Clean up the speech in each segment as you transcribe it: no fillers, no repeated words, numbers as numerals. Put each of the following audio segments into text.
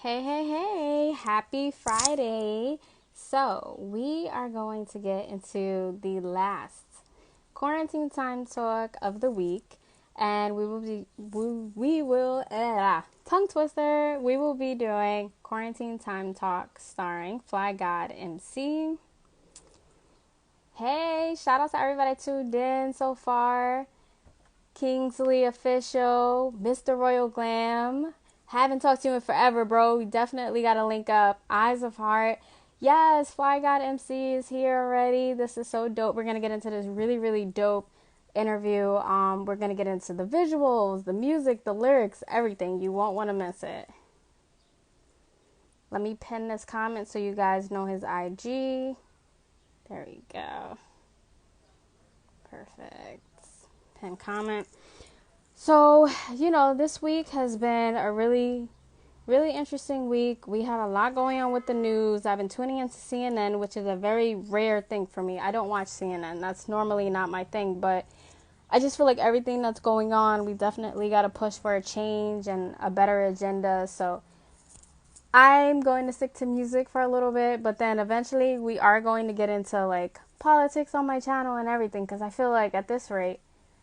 Hey, hey, hey, happy Friday. So, we are going to get into the last quarantine time talk of the week, and tongue twister, we will be doing quarantine time talk starring Fly God MC. Hey, shout out to everybody tuned in so far. Kingsley Official, Mr. Royal Glam. Haven't talked to you in forever, bro. We definitely got to link up. Eyes of Heart. Yes, Fly God MC is here already. This is so dope. We're going to get into this really, really dope interview. We're going to get into the visuals, the music, the lyrics, everything. You won't want to miss it. Let me pin this comment so you guys know his IG. There we go. Perfect. Pin comment. So, this week has been a really, really interesting week. We had a lot going on with the news. I've been tuning into CNN, which is a very rare thing for me. I don't watch CNN. That's normally not my thing, but I just feel like everything that's going on, we definitely got to push for a change and a better agenda. So, I'm going to stick to music for a little bit, but then eventually we are going to get into like politics on my channel and everything because I feel like at this rate,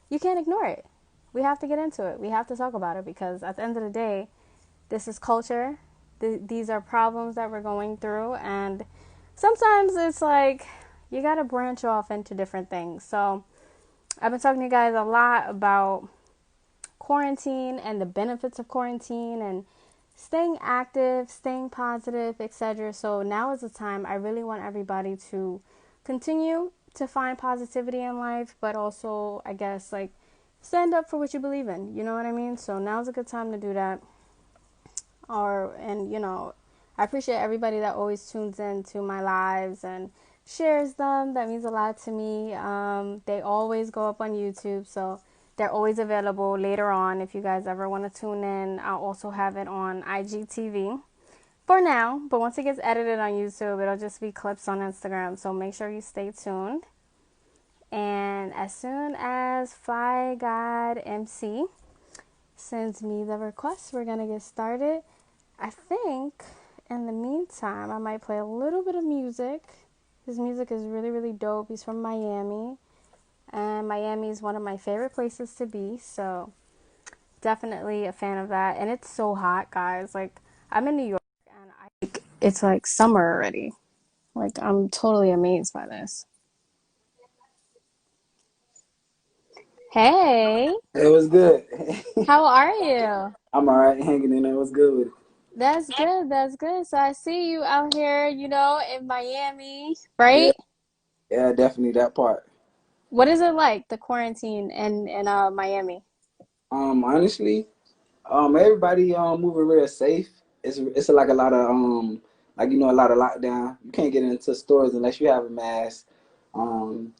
you can't ignore it. We have to get into it. We have to talk about it because at the end of the day, this is culture. These are problems that we're going through, and sometimes it's like you got to branch off into different things. So, I've been talking to you guys a lot about quarantine and the benefits of quarantine and staying active, staying positive, etc. So now is the time I really want everybody to continue to find positivity in life, but also, I guess, like stand up for what you believe in. You know what I mean? So now's a good time to do that. I appreciate everybody that always tunes in to my lives and shares them. That means a lot to me. They always go up on YouTube, so they're always available later on if you guys ever want to tune in. I'll also have it on IGTV for now, but once it gets edited on YouTube, it'll just be clips on Instagram, so make sure you stay tuned. And as soon as Fly God MC sends me the request, we're going to get started. I think in the meantime, I might play a little bit of music. His music is really, really dope. He's from Miami, and Miami is one of my favorite places to be, so definitely a fan of that. And it's so hot, guys. Like, I'm in New York, and it's like summer already. Like, I'm totally amazed by this. Hey, It was good. how are you? I'm all right, hanging in there. What's good with it? That's good. That's good. So I see you out here, in Miami, Yeah, right? yeah, definitely that part. What is it like, the quarantine in Miami? Honestly, everybody moving real safe. It's like a lot of a lot of lockdown. You can't get into stores unless you have a mask. Um,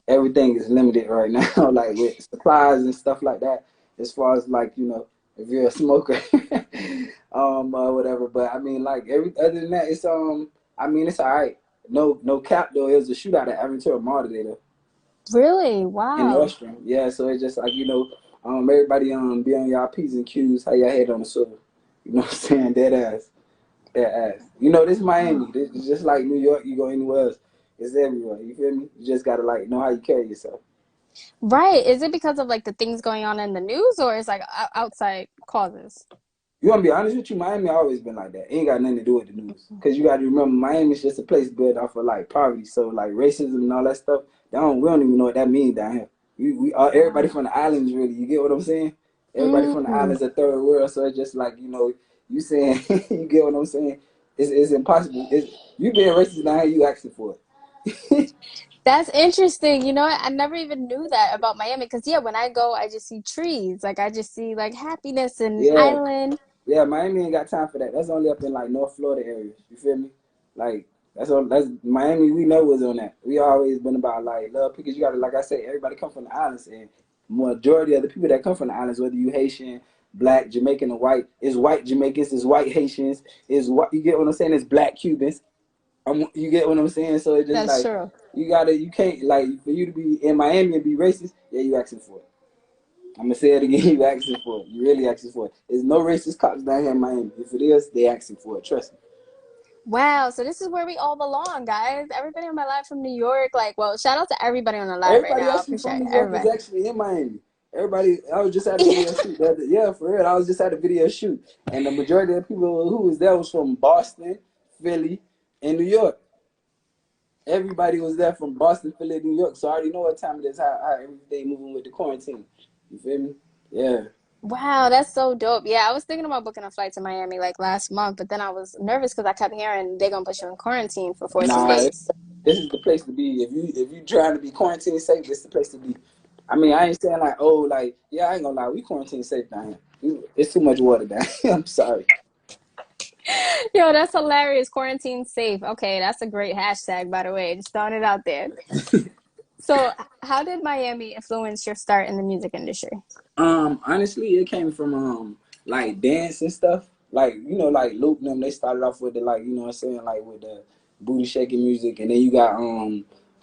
Everything is limited right now, like with supplies and stuff like that. As far as like if you're a smoker, whatever. But I mean, like every other than that, it's all right. No cap though. It was a shootout at Aventura Mall today though, Really? in Wow. Nordstrom. Yeah, so it's just like everybody be on y'all P's and Q's, how y'all head on the swivel. You know what I'm saying? Dead ass, dead ass. This is Oh. Miami. This is just like New York. You go anywhere else, it's everywhere. You feel me? You just gotta like know how you carry yourself. Right. Is it because of like the things going on in the news, or is like outside causes? You want to be honest with you? Miami always been like that. It ain't got nothing to do with the news. Cause you got to remember, Miami's just a place built off of like poverty. So like racism and all that stuff. We don't even know what that means down here. We are everybody Wow. from the islands really. You get what I'm saying? Everybody from the Mm. islands are third world. So it's just like you saying you get what I'm saying? It's impossible. You being racist down here, you asking for it. That's interesting. You know what? I never even knew that about Miami. Because, yeah, when I go, I just see trees. Like, I just see, like, happiness and Yeah, island. yeah, Miami ain't got time for that. That's only up in like North Florida areas. You feel me? Like that's Miami. We know was on that. We always been about like love because you got to like I say, everybody come from the islands, and majority of the people that come from the islands, whether you Haitian, Black, Jamaican, or white, is white Jamaicans, is white Haitians, is what you get what I'm saying? Is Black Cubans. You get what I'm saying? So it's just That's like true. you can't like for you to be in Miami and be racist. Yeah, you asking for it. I'm gonna say it again. You asking for it. You really asking for it. There's no racist cops down here in Miami. If it is, they asking for it. Trust me. Wow, so this is where we all belong, guys. Everybody on my live from New York, like, well, shout out to everybody on the live right Everybody now. I actually from appreciate New York is everybody. actually in Miami. Everybody, I was just at a video shoot. Yeah, for real. I was just at a video shoot, and the majority of the people who was there was from Boston, Philly, and New York. Everybody was there from Boston, Philly, New York. So I already know what time it is. How everything moving with the quarantine. You feel me? Yeah. Wow, that's so dope. Yeah, I was thinking about booking a flight to Miami like last month, but then I was nervous because I kept hearing they're gonna put you in quarantine for 14 Nah, days. this is the place to be. If you trying to be quarantine safe, this is the place to be. I mean, I ain't saying like, oh, like, yeah, I ain't gonna lie, we quarantine safe down here. It's too much water down here. I'm sorry. Yo, that's hilarious. Quarantine safe. Okay, that's a great hashtag, by the way. Just throwing it out there. So, how did Miami influence your start in the music industry? Honestly, it came from like dance and stuff. Like, like Luke and them, they started off with the, like, you know what I'm saying, like with the booty shaking music, and then you got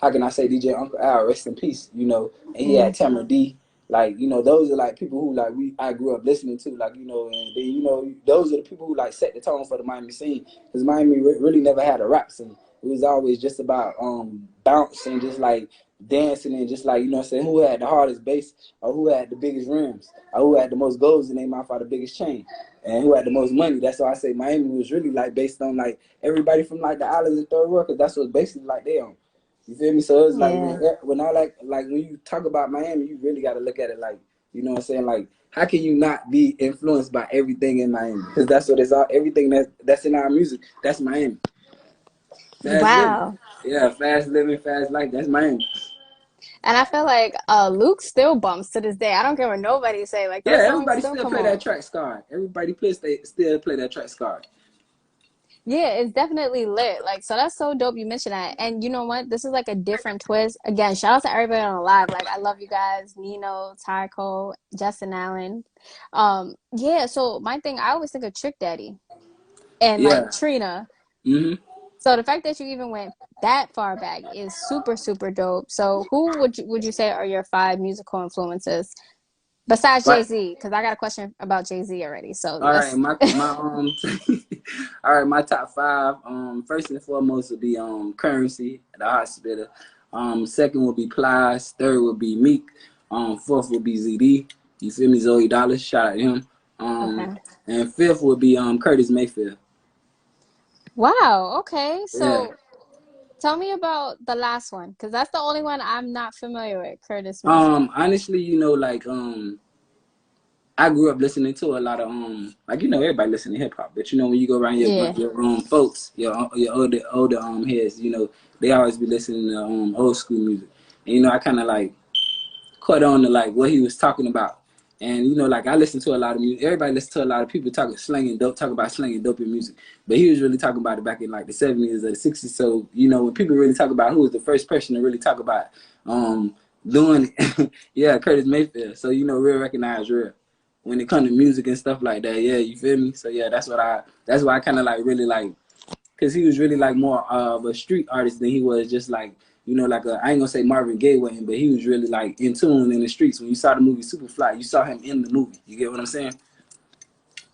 how can I say, DJ Uncle Al, rest in peace, and he had Mm, Tamara D. Like, those are like people who like I grew up listening to, like, and then those are the people who like set the tone for the Miami scene, because Miami really never had a rap scene. It was always just about bounce and just like dancing and just like, what I'm saying, who had the hardest bass, or who had the biggest rims, or who had the most goals in their mouth, or the biggest chain, and who had the most money. That's why I say Miami was really like based on like everybody from like the islands and third world, because that's what basically like they on. You feel me? So it's like yeah. when I like when you talk about Miami, you really got to look at it like, what I'm saying, like how can you not be influenced by everything in Miami? Because that's what it's all. Everything that's in our music, that's Miami. Fast living, Wow. yeah, fast living, fast life. That's Miami. And I feel like Luke still bumps to this day. I don't care what nobody say. Like Yeah, those songs everybody still still come play that on. track scar. Everybody still play that track scar. Yeah, it's definitely lit. Like, so that's so dope you mentioned that. And you know what? This is like a different twist. Again, shout out to everybody on the live. Like, I love you guys. Nino, Tycho, Justin Allen. Yeah, so my thing, I always think of Trick Daddy and like Yeah. Trina. Mm-hmm. So the fact that you even went that far back is super, super dope. So who would you say are your five musical influences besides But Jay-Z? Because I got a question about Jay-Z already. So all right, let's my all right, my top five. First and foremost would be Currency, the hospital. Second would be Plies. Third would be Meek. Fourth would be ZD. You feel me? Zoe Dallas. Shout out to him. Um, okay. and fifth would be Curtis Mayfield. Wow, okay. Yeah. So tell me about the last one, because that's the only one I'm not familiar with, Curtis Mayfield. Honestly, like I grew up listening to a lot of like everybody listen to hip hop, but when you go around Yeah. your folks, your older heads, they always be listening to old school music, and I kind of like caught on to like what he was talking about, and like I listen to a lot of music. Everybody listen to a lot of people talk about slanging dope in music, but he was really talking about it back in like the '70s or the '60s. So when people really talk about who was the first person to really talk about doing it, yeah, Curtis Mayfield. So real recognize real when it comes to music and stuff like that. Yeah, you feel me? So yeah, that's why I kind of like really like, because he was really like more of a street artist than he was just like like I ain't gonna say Marvin Gaye wasn't, but he was really like in tune in the streets. When you saw the movie Superfly, you saw him in the movie. You get what I'm saying?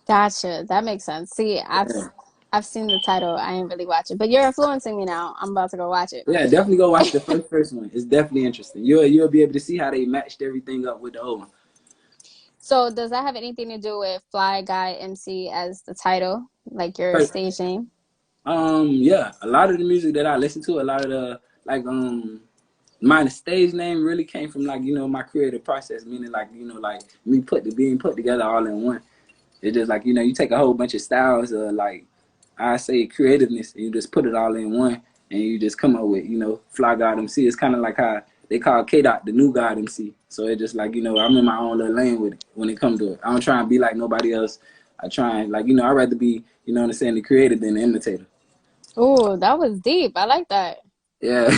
Gotcha. That makes sense. See, Yeah, I've seen the title. I ain't really watch it, but you're influencing me now. I'm about to go watch it. yeah, definitely go watch the first one. It's definitely interesting. You'll be able to see how they matched everything up with the old one. So does that have anything to do with Fly Guy MC as the title, like your First, stage name? yeah, a lot of the music that I listen to, a lot of the like my stage name really came from like my creative process, meaning like like me being put together all in one. It's just like you take a whole bunch of styles, like I say creativeness, and you just put it all in one, and you just come up with Fly God MC. It's kind of like how they call K Dot the new God MC. So it's just like I'm in my own little lane with it when it comes to it. I don't try and be like nobody else. I try and like I'd rather be what I'm saying, the creator than the imitator. Oh, that was deep. I like that. Yeah.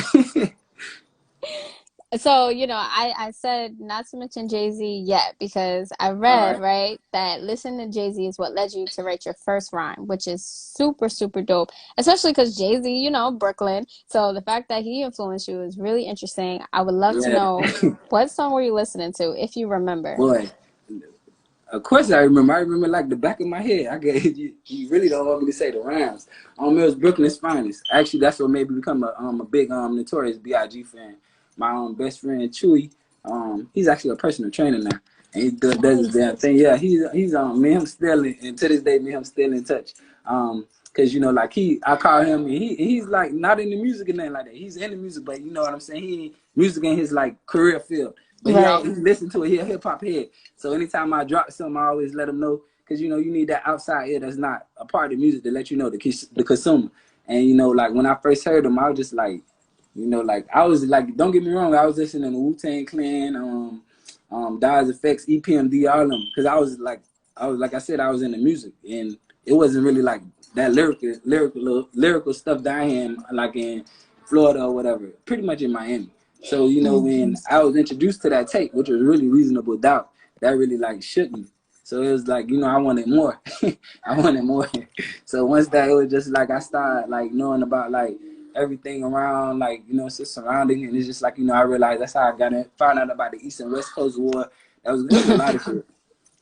So, I said not to mention Jay-Z yet because I All read, right. right, that listening to Jay-Z is what led you to write your first rhyme, which is super, super dope. Especially because Jay-Z, Brooklyn. So the fact that he influenced you is really interesting. I would love to Yeah. know what song were you listening to, if you remember. Boy, of course I remember. I remember like the back of my head. I get you really don't want me to say the rhymes. It was Brooklyn's finest. Actually, that's what made me become a big Notorious B.I.G. fan. My best friend Chewy, he's actually a personal trainer now, and he does his Nice. damn thing. Yeah, he's me and him still and to this day me and him still in touch. Cause like I call him, and he's like not in the music and nothing like that. He's in the music, but you know what I'm saying. Music in his like career field, but he Right. listen to it. He a hip hop head. So anytime I drop something, I always let him know because you need that outside ear that's not a part of the music to let you know the consumer. And like when I first heard him, I was just like, like I was like, don't get me wrong, I was listening to Wu-Tang Clan, Daz Effects, EPMD, all of them, because I was like I said, I was in the music, and it wasn't really like that lyrical stuff down here, like in Florida or whatever, pretty much in Miami. So when I was introduced to that tape, which was really Reasonable Doubt, that really like shook me. So it was like I wanted more. I wanted more. So once that, it was just like I started like knowing about like everything around like it's just surrounding, and it's just like I realized that's how I found out about the East and West Coast War. It was a lot of shit.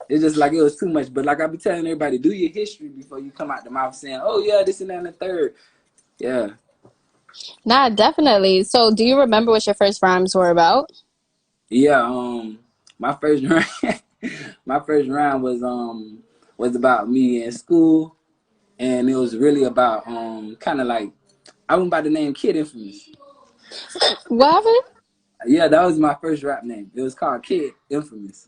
It's just like it was too much. But like I be telling everybody, do your history before you come out the mouth saying, "Oh yeah, this and that and the third." Yeah, Nah, definitely. So, do you remember what your first rhymes were about? yeah. My first round, my first round was about me in school, and it was really about kind of like I went by the name Kid Infamous. What happened? Yeah, that was my first rap name. It was called Kid Infamous.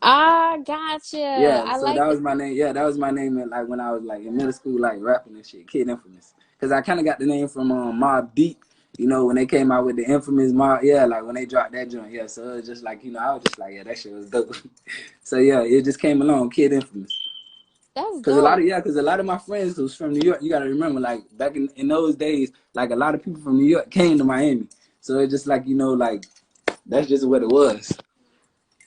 Ah, gotcha. Yeah, I so like that was my name. Yeah, that was my name like when I was like in middle school, like rapping and shit. Kid Infamous, because I kind of got the name from Mobb Deep. When they came out with the infamous Mob, yeah, like when they dropped that joint, yeah. So it was just like I was just like, yeah, that shit was dope. So yeah, it just came along, Kid Infamous. that's Cause a lot of dope. yeah, cause a lot of my friends who's from New York, you gotta remember, like back in those days, like a lot of people from New York came to Miami. So it's just like like that's just what it was.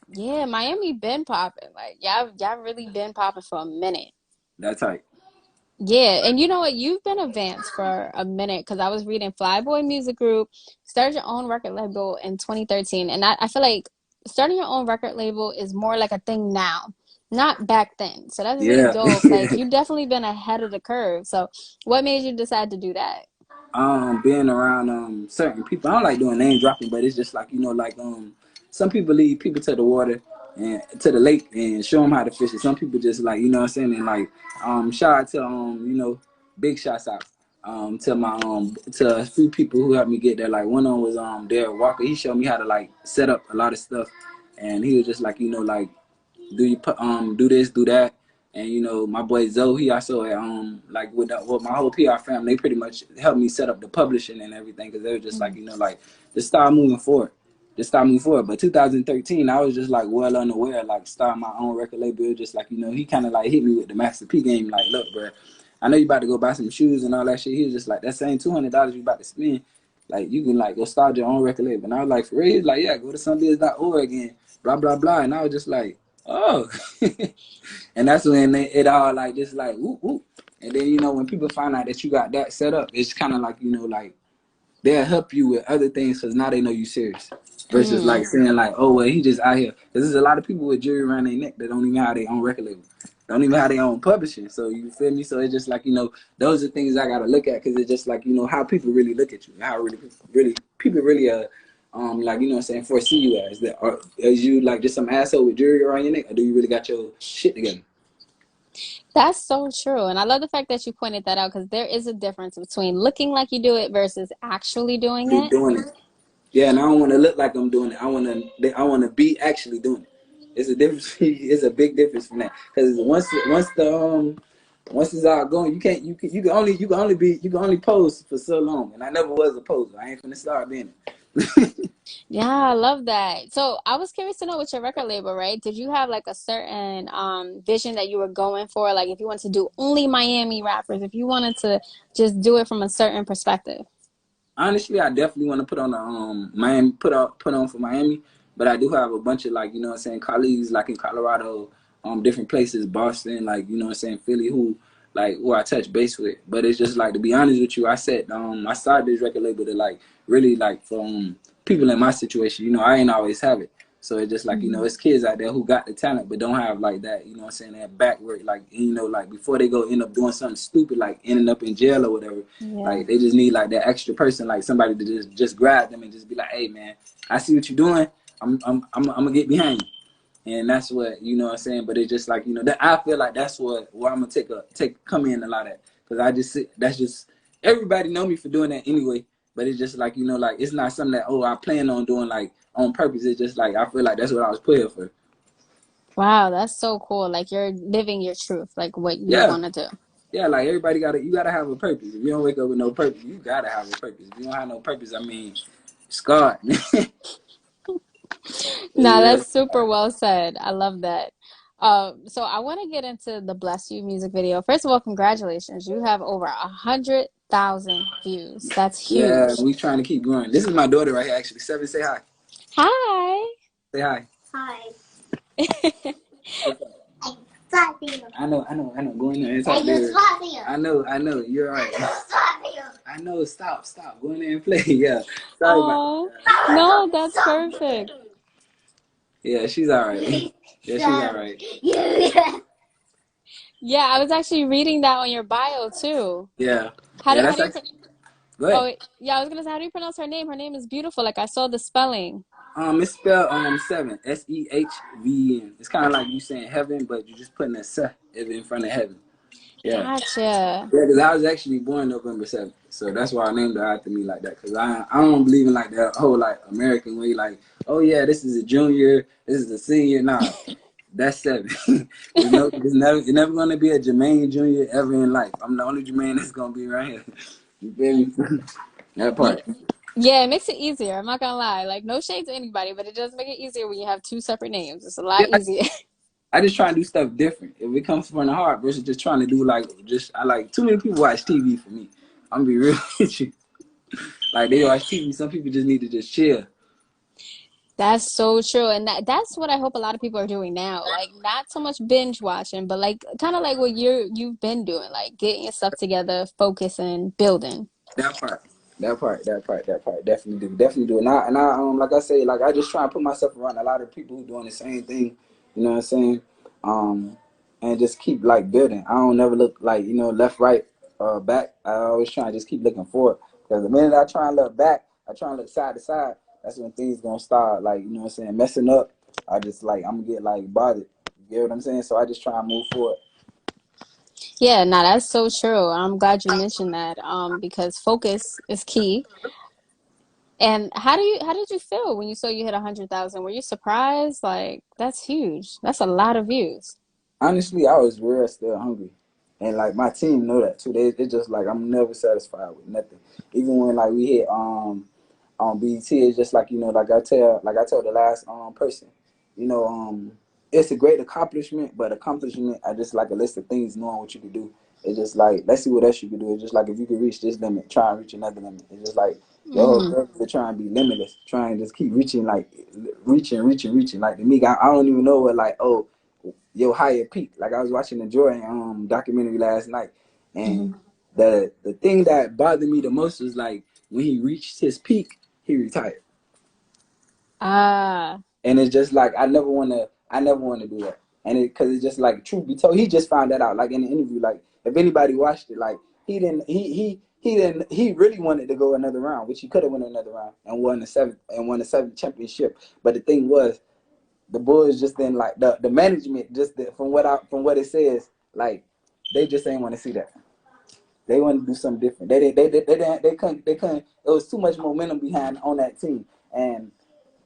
Yeah, Miami been popping. Like y'all really been popping for a minute. That type. Yeah, and you know what? You've been advanced for a minute because I was reading Flyboy Music Group, started your own record label in 2013. And I feel like starting your own record label is more like a thing now, not back then. So that's really Yeah. dope. Like you've definitely been ahead of the curve. So what made you decide to do that? Being around certain people. I don't like doing name dropping, but it's just like like some people lead people to the water and to the lake and show them how to fish it. Some people just like what I'm saying, and like shout out to big shouts out to my to a few people who helped me get there. Like one of them was Derek Walker. He showed me how to like set up a lot of stuff, and he was just like like do this, do that. And my boy Zoe, he also like with my whole PR family, they pretty much helped me set up the publishing and everything because they were just like like just start moving forward, But 2013, I was just like well unaware, like starting my own record label. It was just like he kind of like hit me with the Master P game, like look, bro, I know you about to go buy some shoes and all that shit. He was just like that same $200 you about to spend, like you can like go start your own record label. And I was like for real, he's like yeah, go to somebiz.org and blah blah blah. And I was just like oh. And that's when it all like just like whoop whoop. And then when people find out that you got that set up, it's kind of like like they'll help you with other things because now they know you serious. Versus like Mm. saying like, oh well, he just out here. Because there's a lot of people with jewelry around their neck that don't even have their own record label, don't even have their own publishing. So you feel me? So it's just like those are things I gotta look at because it's just like how people really look at you, how really people really like what I'm saying, foresee you as that, or as you like just some asshole with jewelry around your neck, or do you really got your shit together? That's so true. And I love the fact that you pointed that out because there is a difference between looking like you do it versus actually doing Really it. doing it. Yeah, and I don't want to look like I'm doing it. I want to be actually doing it. It's a difference. It's a big difference from that. Because once it's all going, you can only pose for so long. And I never was a poser. I ain't finna start being it. Yeah, I love that. So I was curious to know with your record label, right? Did you have like a certain vision that you were going for? Like if you wanted to do only Miami rappers, if you wanted to just do it from a certain perspective. Honestly, I definitely want to put on the Miami, put on for Miami, but I do have a bunch of like, you know what I'm saying, colleagues like in Colorado, different places, Boston, like, you know what I'm saying, Philly, who I touch base with. But it's just like, to be honest with you, I started this record label to like really like from people in my situation. You know, I ain't always have it. So it's just like, you know, it's kids out there who got the talent but don't have like that, you know what I'm saying, that back work, like, you know, like before they go end up doing something stupid, like ending up in jail or whatever. Yeah. Like they just need like that extra person, like somebody to just grab them and just be like, hey man, I see what you're doing. I'm gonna get behind you. And that's what, you know what I'm saying. But it's just like, you know, that I feel like that's where I'm gonna come in a lot at, because that's just everybody know me for doing that anyway. But it's just like, you know, like it's not something that I plan on doing like on purpose. It's just like I feel like that's what I was put here for. Wow, that's so cool. Like you're living your truth, like what you Yeah, want to do. yeah. Like everybody you gotta have a purpose. If you don't wake up with no purpose, you gotta have a purpose. If you don't have no purpose, I mean, scarred. Nah, Yeah. that's super well said. I love that. So I want to get into the Bless You music video. First of all, congratulations. You have over 100,000 views. That's Yeah, huge. we trying to keep growing. This is my daughter right here, actually. Seven, say hi. Hi. Say hi. I know. Go in there and talk there. I know. You're all right. I know. Stop. Go in there and play. Yeah. Sorry about Oh, that. no, that's perfect. Yeah, she's all right. Yeah, she's all right. Yeah, I was actually reading that on your bio too. Yeah. How Yeah, do how that's do you actually. Go Oh, ahead. wait. Yeah, I was gonna say, how do you pronounce her name? Her name is beautiful. Like I saw the spelling. It's spelled seven, Sehven. It's kind of like you saying heaven, but you just putting a se in front of heaven. Yeah. Gotcha. Yeah, because I was actually born November 7th. So that's why I named her after me like that. Because I don't believe in like that whole like American way, like, oh yeah, this is a junior, this is a senior. Nah, that's 7. It's never going to be a Jermaine Jr. ever in life. I'm the only Jermaine that's going to be right here. You feel me? That Ye- part. Yeah, it makes it easier. I'm not gonna lie. Like, no shade to anybody, but it does make it easier when you have two separate names. It's a Yeah, lot easier. I just try to do stuff different. If it comes from the heart versus just trying to do like, I like, too many people watch TV for me. I'm going to be real with you. Like, they watch TV. Some people just need to just chill. That's so true. And that's what I hope a lot of people are doing now. Like, not so much binge watching, but like kind of like what you've been doing, like getting your stuff together, focusing, building. That part, definitely do, definitely do. And I, like I say, like I just try and put myself around a lot of people who doing the same thing. You know what I'm saying? Um, and just keep like building. I don't never look like, you know, left, right, back. I always try and just keep looking forward, because the minute I try and look back, I try and look side to side. That's when things gonna start, like, you know what I'm saying, messing up. I just like, I'm gonna get like bothered. You get what I'm saying? So I just try and move forward. Yeah, no, that's so true. I'm glad you mentioned that. Because focus is key. And how did you feel when you saw you hit 100,000? Were you surprised? Like, that's huge. That's a lot of views. Honestly, I was real still hungry, and like my team know that too. They just like, I'm never satisfied with nothing. Even when like we hit on BT, it's just like, you know, like I told the last person, you know, it's a great accomplishment, but accomplishment I just like a list of things, knowing what you can do. It's just like, let's see what else you can do. It's just like, if you can reach this limit, try and reach another limit. It's just like your whole Mm, goal is to try and be limitless, try and just keep reaching, like reaching. Like to me, I don't even know what, like, oh, your higher peak. Like I was watching the Jordan documentary last night, and mhm. the thing that bothered me the most was like when he reached his peak, he retired. Ah, And it's just like, I never wanna do that. And because it's just like, truth be told, he just found that out. Like in the interview, like if anybody watched it, like he really wanted to go another round, which he could have won another round and won the seventh championship. But the thing was, the Bulls just didn't like the management, just from what it says, like they just ain't want to see that. They want to do something different. They couldn't. It was too much momentum behind on that team, and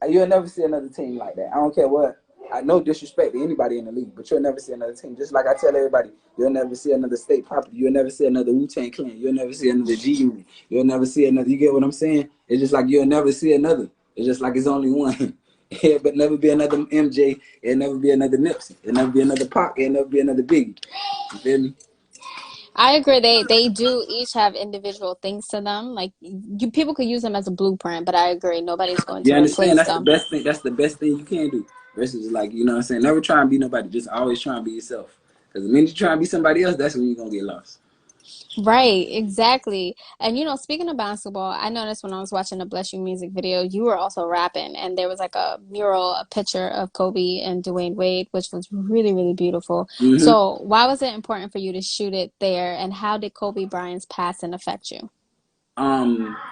you'll never see another team like that. I don't care what. I no disrespect to anybody in the league, but you'll never see another team. Just like I tell everybody, you'll never see another state property. You'll never see another Wu-Tang Clan. You'll never see another G Unit. You'll never see another. You get what I'm saying? It's just like you'll never see another. It's just like it's only one. Yeah, but never be another MJ. It'll never be another Nipsey. It'll never be another Pac. It'll never be another Biggie. You feel me? I agree. They do each have individual things to them. Like people could use them as a blueprint, but I agree. Nobody's going You to understand? replace That's the them. best thing. That's the best thing you can do. Versus like, you know what I'm saying? Never try and be nobody. Just always try and be yourself. Because the minute you try and be somebody else, that's when you're gonna get lost. Right, exactly. And speaking of basketball, I noticed when I was watching the Bless You music video, you were also rapping, and there was like a mural, a picture of Kobe and Dwayne Wade, which was really, really beautiful. Hmm. So, why was it important for you to shoot it there, and how did Kobe Bryant's passing affect you?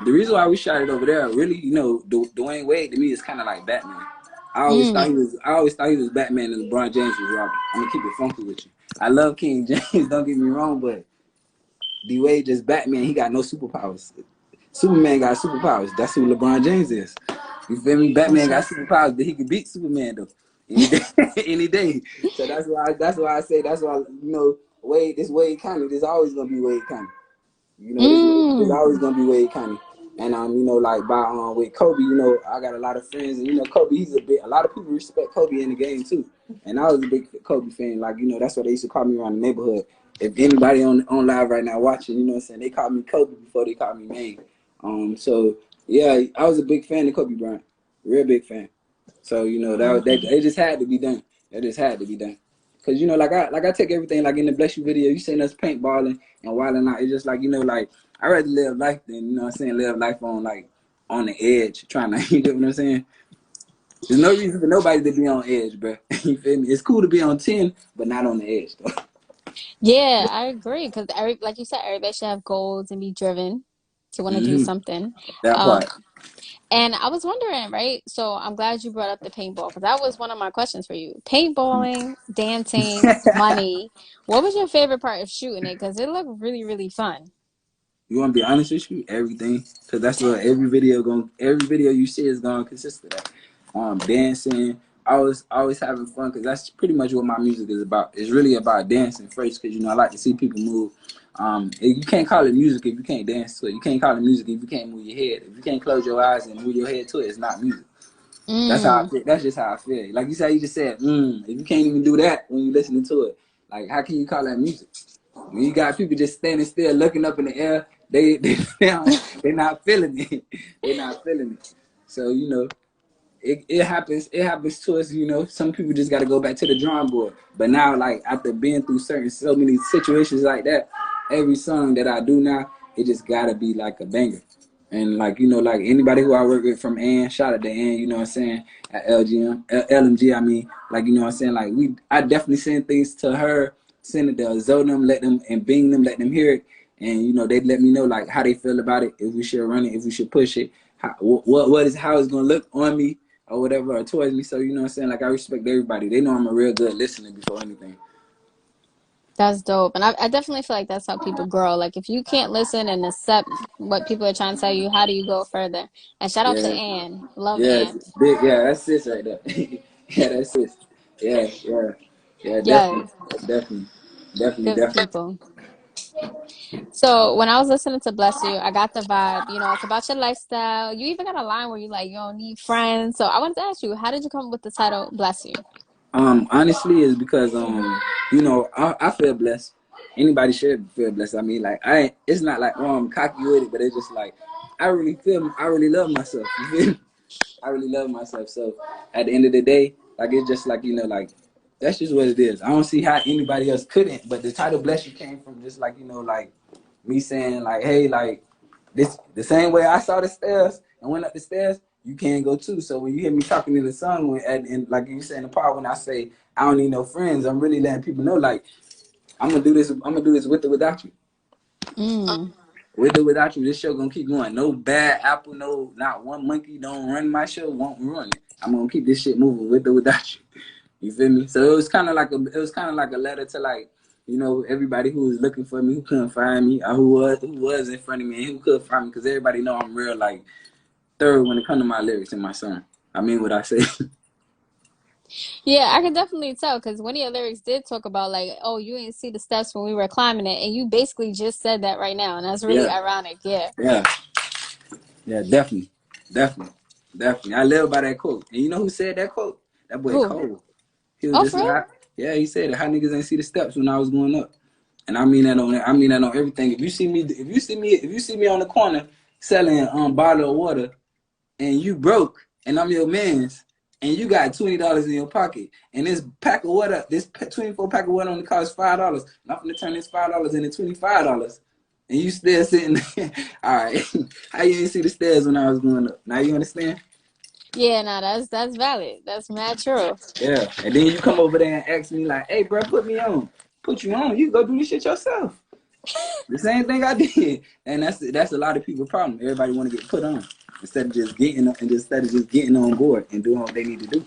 The reason why we shot it over there, really, Dwayne Wade to me is kind of like Batman. Mm, I always thought he was Batman and LeBron James was Robin. I'm gonna keep it funky with you. I love King James, don't get me wrong, but D Wade just Batman. He got no superpowers. Superman got superpowers. That's who LeBron James is. You feel me? that's Batman got right. superpowers, but he could beat Superman though any day, any day. So that's why I say that's why Wade. This Wade County. There's always gonna be Wade County. There's Mm, always gonna be Wade County. And like by with Kobe, I got a lot of friends, and Kobe, a lot of people respect Kobe in the game too. And I was a big Kobe fan. Like, that's what they used to call me around the neighborhood. If anybody on live right now watching, you know what I'm saying, they called me Kobe before they called me Maine. So yeah, I was a big fan of Kobe Bryant. Real big fan. So that okay. it just had to be done. It just had to be done. Cause like I take everything like in the Bless You video. You seen us paintballing and wilding out. It's just like like I rather live life than what I'm saying, live life on like on the edge, trying to you know what I'm saying. There's no reason for nobody to be on edge, bro. You feel me? It's cool to be on 10, but not on the edge though. Yeah, I agree. Because like you said, everybody should have goals and be driven to want to do Hmm. something. That Um, part. And I was wondering, right? So I'm glad you brought up the paintball because that was one of my questions for you. Paintballing, dancing, money. What was your favorite part of shooting it? Because it looked really, really fun. You want to be honest with you? Everything, because that's what every video you see is going to consist of that. Dancing, always having fun, because that's pretty much what my music is about. It's really about dancing first, because I like to see people move. You can't call it music if you can't dance to it. You can't call it music if you can't move your head. If you can't close your eyes and move your head to it, it's not music. That's how I Mm. feel. That's just how I feel. Like you just said, if you can't even do that when you're listening to it, like how can you call that music? When you got people just standing still, looking up in the air, they're not feeling it. They're not feeling it. So it happens. It happens to us. Some people just got to go back to the drawing board. But now, like after being through so many situations like that, every song that I do now, it just gotta be like a banger. And like like anybody who I work with from Ann, shout out to Ann, you know what I'm saying, at LMG, I mean, like what I'm saying, like I definitely send things to her, send it to Zoe them, let them and Bing them, let them hear it, and they let me know like how they feel about it, if we should run it, if we should push it, how it's gonna look on me or whatever or towards me. So what I'm saying, like I respect everybody. They know I'm a real good listener before anything. That's dope. And I definitely feel like that's how people grow. Like if you can't listen and accept what people are trying to tell you, how do you go further? And shout out to Yeah, Ann. Love yeah, Ann. big, yeah, that's it right there. Yeah, that's it. Yeah, yeah, yeah, definitely, Yes, definitely, definitely, good definitely. people. So when I was listening to Bless You, I got the vibe, it's about your lifestyle. You even got a line where you like you don't need friends. So I wanted to ask you, how did you come up with the title Bless You? Honestly, is because I feel blessed. Anybody should feel blessed. I mean, like it's not like I'm cocky with it, but it's just like I really love myself. You feel me? I really love myself. So at the end of the day, like it's just like like that's just what it is. I don't see how anybody else couldn't. But the title "Bless You" came from just like like me saying like, hey, like this the same way I saw the stairs and went up the stairs, you can go too. So when you hear me talking in the song, and like you said in the part when I say I don't need no friends, I'm really letting people know like I'm gonna do this. I'm gonna do this with or without you. Mm, With or without you, this show gonna keep going. No bad apple, no not one monkey don't run my show, won't run it. I'm gonna keep this shit moving with or without you. You feel me? So it was kind of like a letter to like everybody who was looking for me, who couldn't find me, or who was in front of me, and who could find me, because everybody know I'm real like thorough when it comes to my lyrics in my song. I mean what I say. yeah, I can definitely tell because one of your lyrics did talk about like, oh, you didn't see the steps when we were climbing it, and you basically just said that right now, and that's really Yeah, ironic. Yeah. yeah, yeah, definitely, definitely, definitely. I live by that quote. And you know who said that quote? That boy Who? Cole. He was Oh, just for real? like, yeah, he said it. How niggas ain't see the steps when I was going up. And I mean that on everything. If you see me on the corner selling bottle of water, and you broke, and I'm your man's, and you got $20 in your pocket, and this pack of water, this 24 pack of water only costs $5, and I'm gonna turn this $5 into $25, and you still sitting there. All right, how you didn't see the stairs when I was going up? Now you understand? Yeah, no, that's valid. That's mad true. Yeah, and then you come over there and ask me like, "Hey, bro, put me on." Put you on. You go do this shit yourself. The same thing I did, and that's a lot of people's problem. Everybody want to get put on instead of just getting on board and doing what they need to do.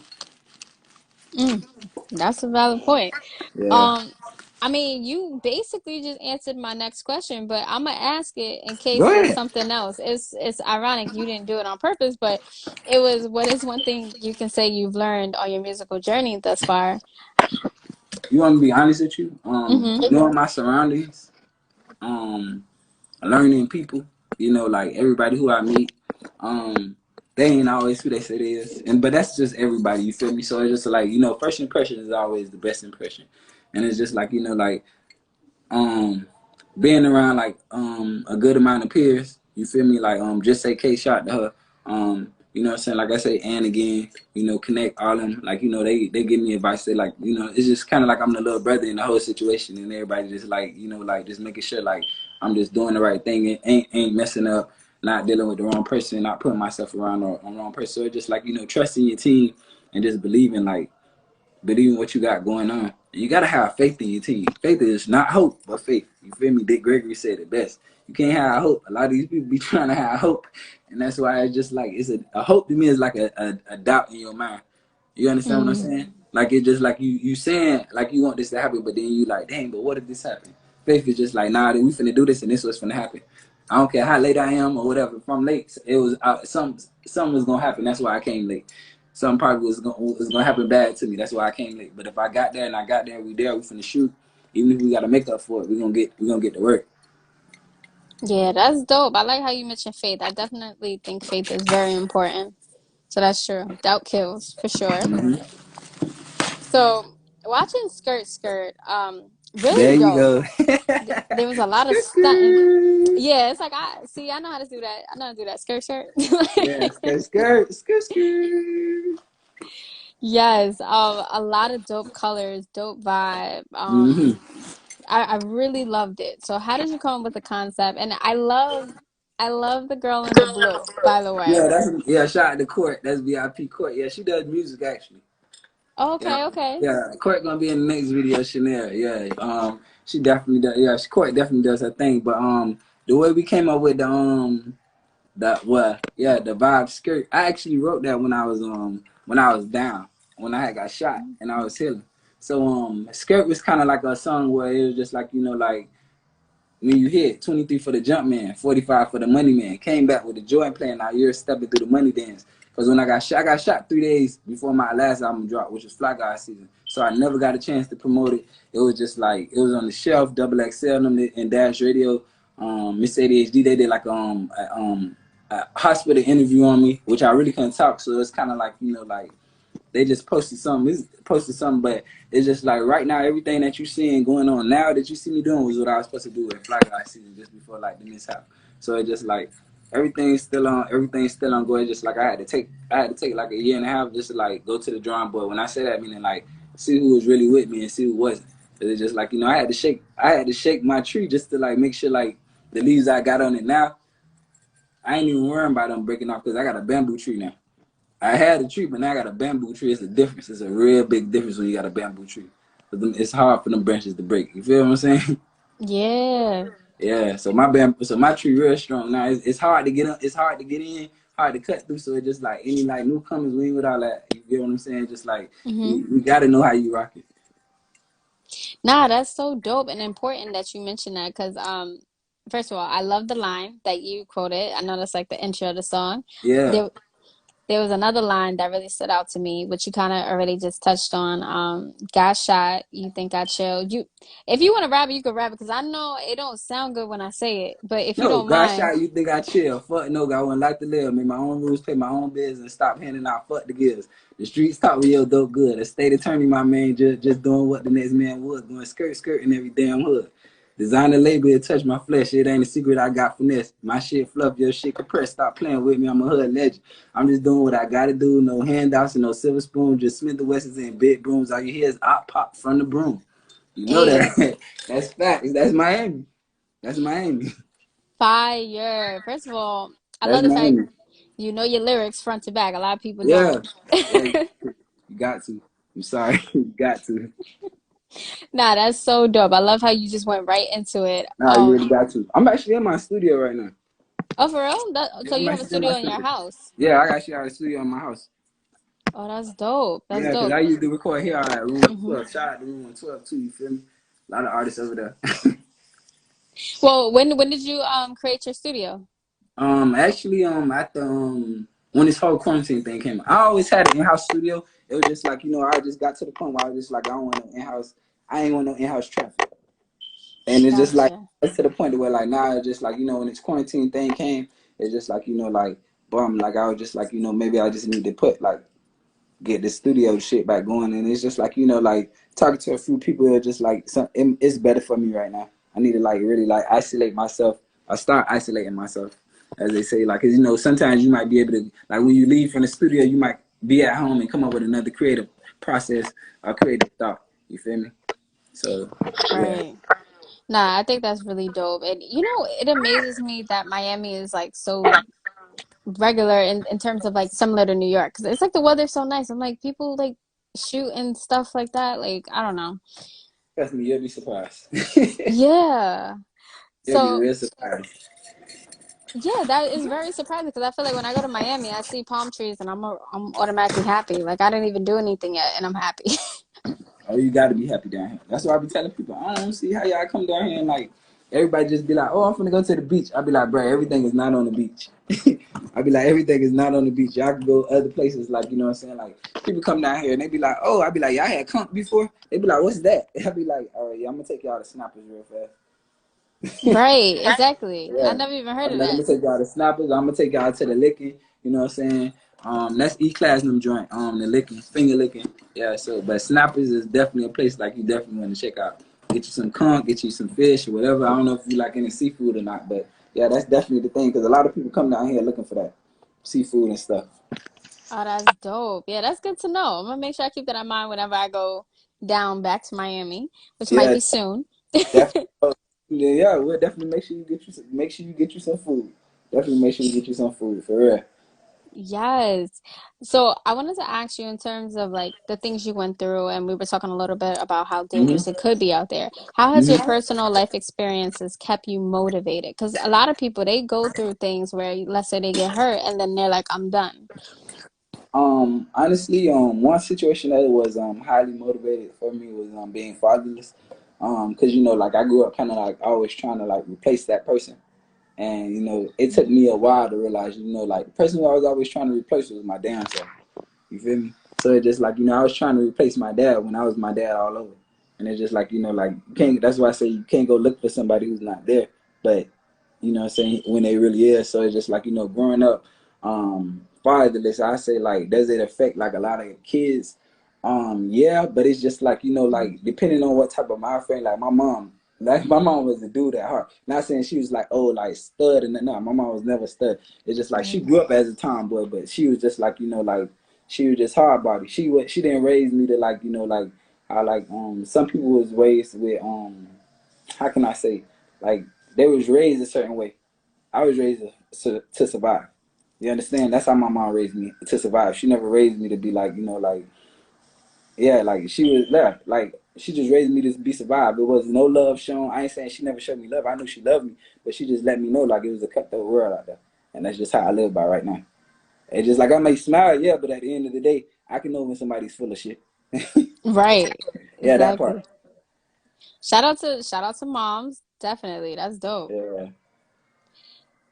Mm, that's a valid point. Yeah. Um, I mean, you basically just answered my next question, but I'm gonna ask it in Go case it's ahead. something else. It's ironic you didn't do it on purpose, but it was what is one thing you can say you've learned on your musical journey thus far? You want me to be honest with you? Mm-hmm. Knowing my surroundings, um, learning people, like everybody who I meet, they ain't always who they say they is. But that's just everybody, you feel me? So it's just like, first impression is always the best impression. And it's just like, um being around like a good amount of peers, you feel me? Like just say K shot to her. You know what I'm saying? Like I say, and again, connect all them, like, they give me advice. They like, it's just kinda like I'm the little brother in the whole situation, and everybody just like, like just making sure like I'm just doing the right thing and ain't messing up, not dealing with the wrong person, not putting myself around the wrong person. So it's just like, trusting your team and just believing what you got going on. And you gotta have faith in your team. Faith is not hope, but faith. You feel me? Dick Gregory said it best. You can't have hope. A lot of these people be trying to have hope, and that's why it's just like it's a hope to me is like a doubt in your mind. You understand what I'm Mm, saying? Like it's just like you saying like you want this to happen, but then you like, dang, but what if this happen? Faith is just like, nah, we finna do this, and this what's finna happen. I don't care how late I am or whatever. If I'm late, it was something was gonna happen. That's why I came late. Something probably was gonna happen bad to me. That's why I came late. But if I got there and I got there, we finna shoot. Even if we gotta make up for it, we gonna get to work. yeah, that's dope. I like how you mentioned faith. I definitely think faith is very important. So that's true. Doubt kills for sure. Mm-hmm. So watching Skirt Skirt, There really you dope. go. There was a lot of Skirt, stunting. skirt. Yeah, it's like I see. I know how to do that. I know how to do that. Skirt Skirt. Yeah, skirt, skirt, skirt, skirt. Yes, a lot of dope colors, dope vibe. Mm-hmm. I really loved it. So how did you come up with the concept? And I love the girl in the blue, by the way. Yeah. Shout out to Court. That's VIP Court. Yeah, she does music actually. Oh, Yeah, okay, okay. yeah. Court gonna be in the next video, Chanel. Yeah, she definitely does. Yeah, Court definitely does her thing. But the way we came up with the vibe skirt. I actually wrote that when I was down, when I had got shot and I was healing. So skirt was kind of like a song where it was just like like when you hit 23 for the jump man, 45 for the money man. Came back with the joint playing out here stepping through the money dance. Because when I got shot 3 days before my last album dropped, which was Fly Guy Season. So I never got a chance to promote it. It was just like it was on the shelf, Double XL and Dash Radio. Miss ADHD, they did like a hospital interview on me, which I really couldn't talk. So it's kind of like like they just posted something, but it's just like right now everything that you seeing going on now that you see me doing was what I was supposed to do at Fly Guy Season just before like the mishap. So it just like everything's still on go. It's just like I had to take like a year and a half just to like go to the drawing board. When I say that, meaning like see who was really with me and see who wasn't. It's just like I had to shake my tree just to like make sure like the leaves I got on it now, I ain't even worrying about them breaking off because I got a bamboo tree now. I had a tree, but now I got a bamboo tree. It's a difference. It's a real big difference when you got a bamboo tree. It's hard for them branches to break. You feel what I'm saying? Yeah. Yeah. So my tree real strong. Now it's hard to get up. It's hard to get in. Hard to cut through. So it's just like any like newcomers, we ain't with all that. You get what I'm saying? Just like Hmm. we got to know how you rock it. Nah, that's so dope and important that you mentioned that because first of all, I love the line that you quoted. I know that's like the intro of the song. Yeah. There there was another line that really stood out to me, which you kind of already just touched on. Got shot, you think I chilled. You if you want to rap it, you can rap it because I know it don't sound good when I say it, but if you No, don't got mind, shot. You think I chill? Fuck no, I wouldn't like to live. Make my own rules, pay my own bills, and stop handing out fuck the gifts. The streets taught me yo dope good. A state attorney, my man, just doing what the next man would, doing skirt and every damn hood. Designer label, it touch my flesh. It ain't a secret I got finesse. My shit fluff, your shit compressed. Stop playing with me. I'm a hood legend. I'm just doing what I gotta do. No handouts and no silver spoon. Just Smith the Wessons and big brooms. All you hear is op pop from the broom. You know Hey, that. That's facts. That's Miami. That's Miami. fire. First of all, I That's love the fact Miami. you know your lyrics front to back. A lot of people Yeah. don't. Yeah. You got to. I'm sorry. You got to. Nah, that's so dope. I love how you just went right into it. Nah, you really got to. I'm actually in my studio right now. Oh, for real? Yeah, So I'm you have a actually in my studio in your studio. house? Yeah, I actually got a studio in my house. Oh, that's dope. That's Yeah, because I dope. usually record here at room Hmm. 12. Shout out to room 12 too, you feel me? A lot of artists over there. Well, when did you create your studio? Actually, after when this whole quarantine thing came, I always had an in-house studio. It was just like, I just got to the point where I was just like, I don't want no in-house. I ain't want no in-house traffic. And it's just like Gotcha. it's to the point where like now it's just like when this quarantine thing came, it's just like like bum. Like I was just like maybe I just need to put like get the studio shit back going. And it's just like like talking to a few people. Are just like it's better for me right now. I need to like really like isolate myself. I start isolating myself, as they say. Like 'cause, sometimes you might be able to like when you leave from the studio, you might be at home and come up with another creative process or creative thought. You feel me? So yeah. Right. Nah, I think that's really dope. And it amazes me that Miami is like so regular in terms of like similar to New York. 'Cause it's like the weather's so nice. I'm like people like shoot and stuff like that. Like I don't know. Trust me, you'll be surprised. Yeah. You'll be So real surprised. yeah, that is very surprising because I feel like when I go to Miami, I see palm trees and I'm automatically happy. Like I didn't even do anything yet and I'm happy. Oh, you got to be happy down here. That's why I be telling people. I don't see how y'all come down here and like everybody just be like, "Oh, I'm finna go to the beach." I be like, "Bro, everything is not on the beach." I be like, "Everything is not on the beach. Y'all can go other places." Like what I'm saying. Like people come down here and they be like, "Oh," I be like, "Y'all had conch before?" They be like, "What's that?" I be like, "All right, yeah, I'm gonna take y'all to Snappers real fast." Right, exactly. I Yeah. never even heard I'm of like, I'm that. gonna take y'all to Snappers. I'm gonna take y'all to the licking. You know what I'm saying? That's E class them joint. The licking, finger licking. Yeah. So, but Snappers is definitely a place like you definitely want to check out. Get you some conch, get you some fish or whatever. I don't know if you like any seafood or not, but yeah, that's definitely the thing because a lot of people come down here looking for that seafood and stuff. Oh, that's dope. Yeah, that's good to know. I'm gonna make sure I keep that in mind whenever I go down back to Miami, which might Yeah, be soon. definitely. Yeah, we'll definitely make sure you get you some food. Definitely make sure you get you some food for real. Yes. So I wanted to ask you in terms of like the things you went through, and we were talking a little bit about how dangerous it Hmm. could be out there. How has your personal life experiences kept you motivated? Because a lot of people they go through things where let's say they get hurt and then they're like, I'm done. Honestly, one situation that was highly motivated for me was being fatherless. Cause like I grew up kind of like always trying to like replace that person, and it took me a while to realize like the person who I was always trying to replace was my damn self. You feel me? So it's just like I was trying to replace my dad when I was my dad all over, and it's just like like you can't. That's why I say you can't go look for somebody who's not there. But what I'm saying when they really is. So it's just like growing up, fatherless. I say like does it affect like a lot of kids? Yeah, but it's just like like depending on what type of mind frame. Like my mom. Like my mom was a dude at heart. Not saying she was like like stud and no, my mom was never stud. It's just like she Mm. grew up as a tomboy, but she was just like like she was just hard body. She didn't raise me to like like how like some people was raised with how can I say like they was raised a certain way. I was raised to survive. You understand? That's how my mom raised me to survive. She never raised me to be like like yeah like she was there like she just raised me to be survived. There was no love shown. I ain't saying she never showed me love. I knew she loved me, but she just let me know like it was a cutthroat world out there, and that's just how I live by right now. It's just like I may smile, yeah, but at the end of the day, I can know when somebody's full of shit. Right. Yeah, that part. Exactly. Shout out to moms. Definitely. That's dope. Yeah.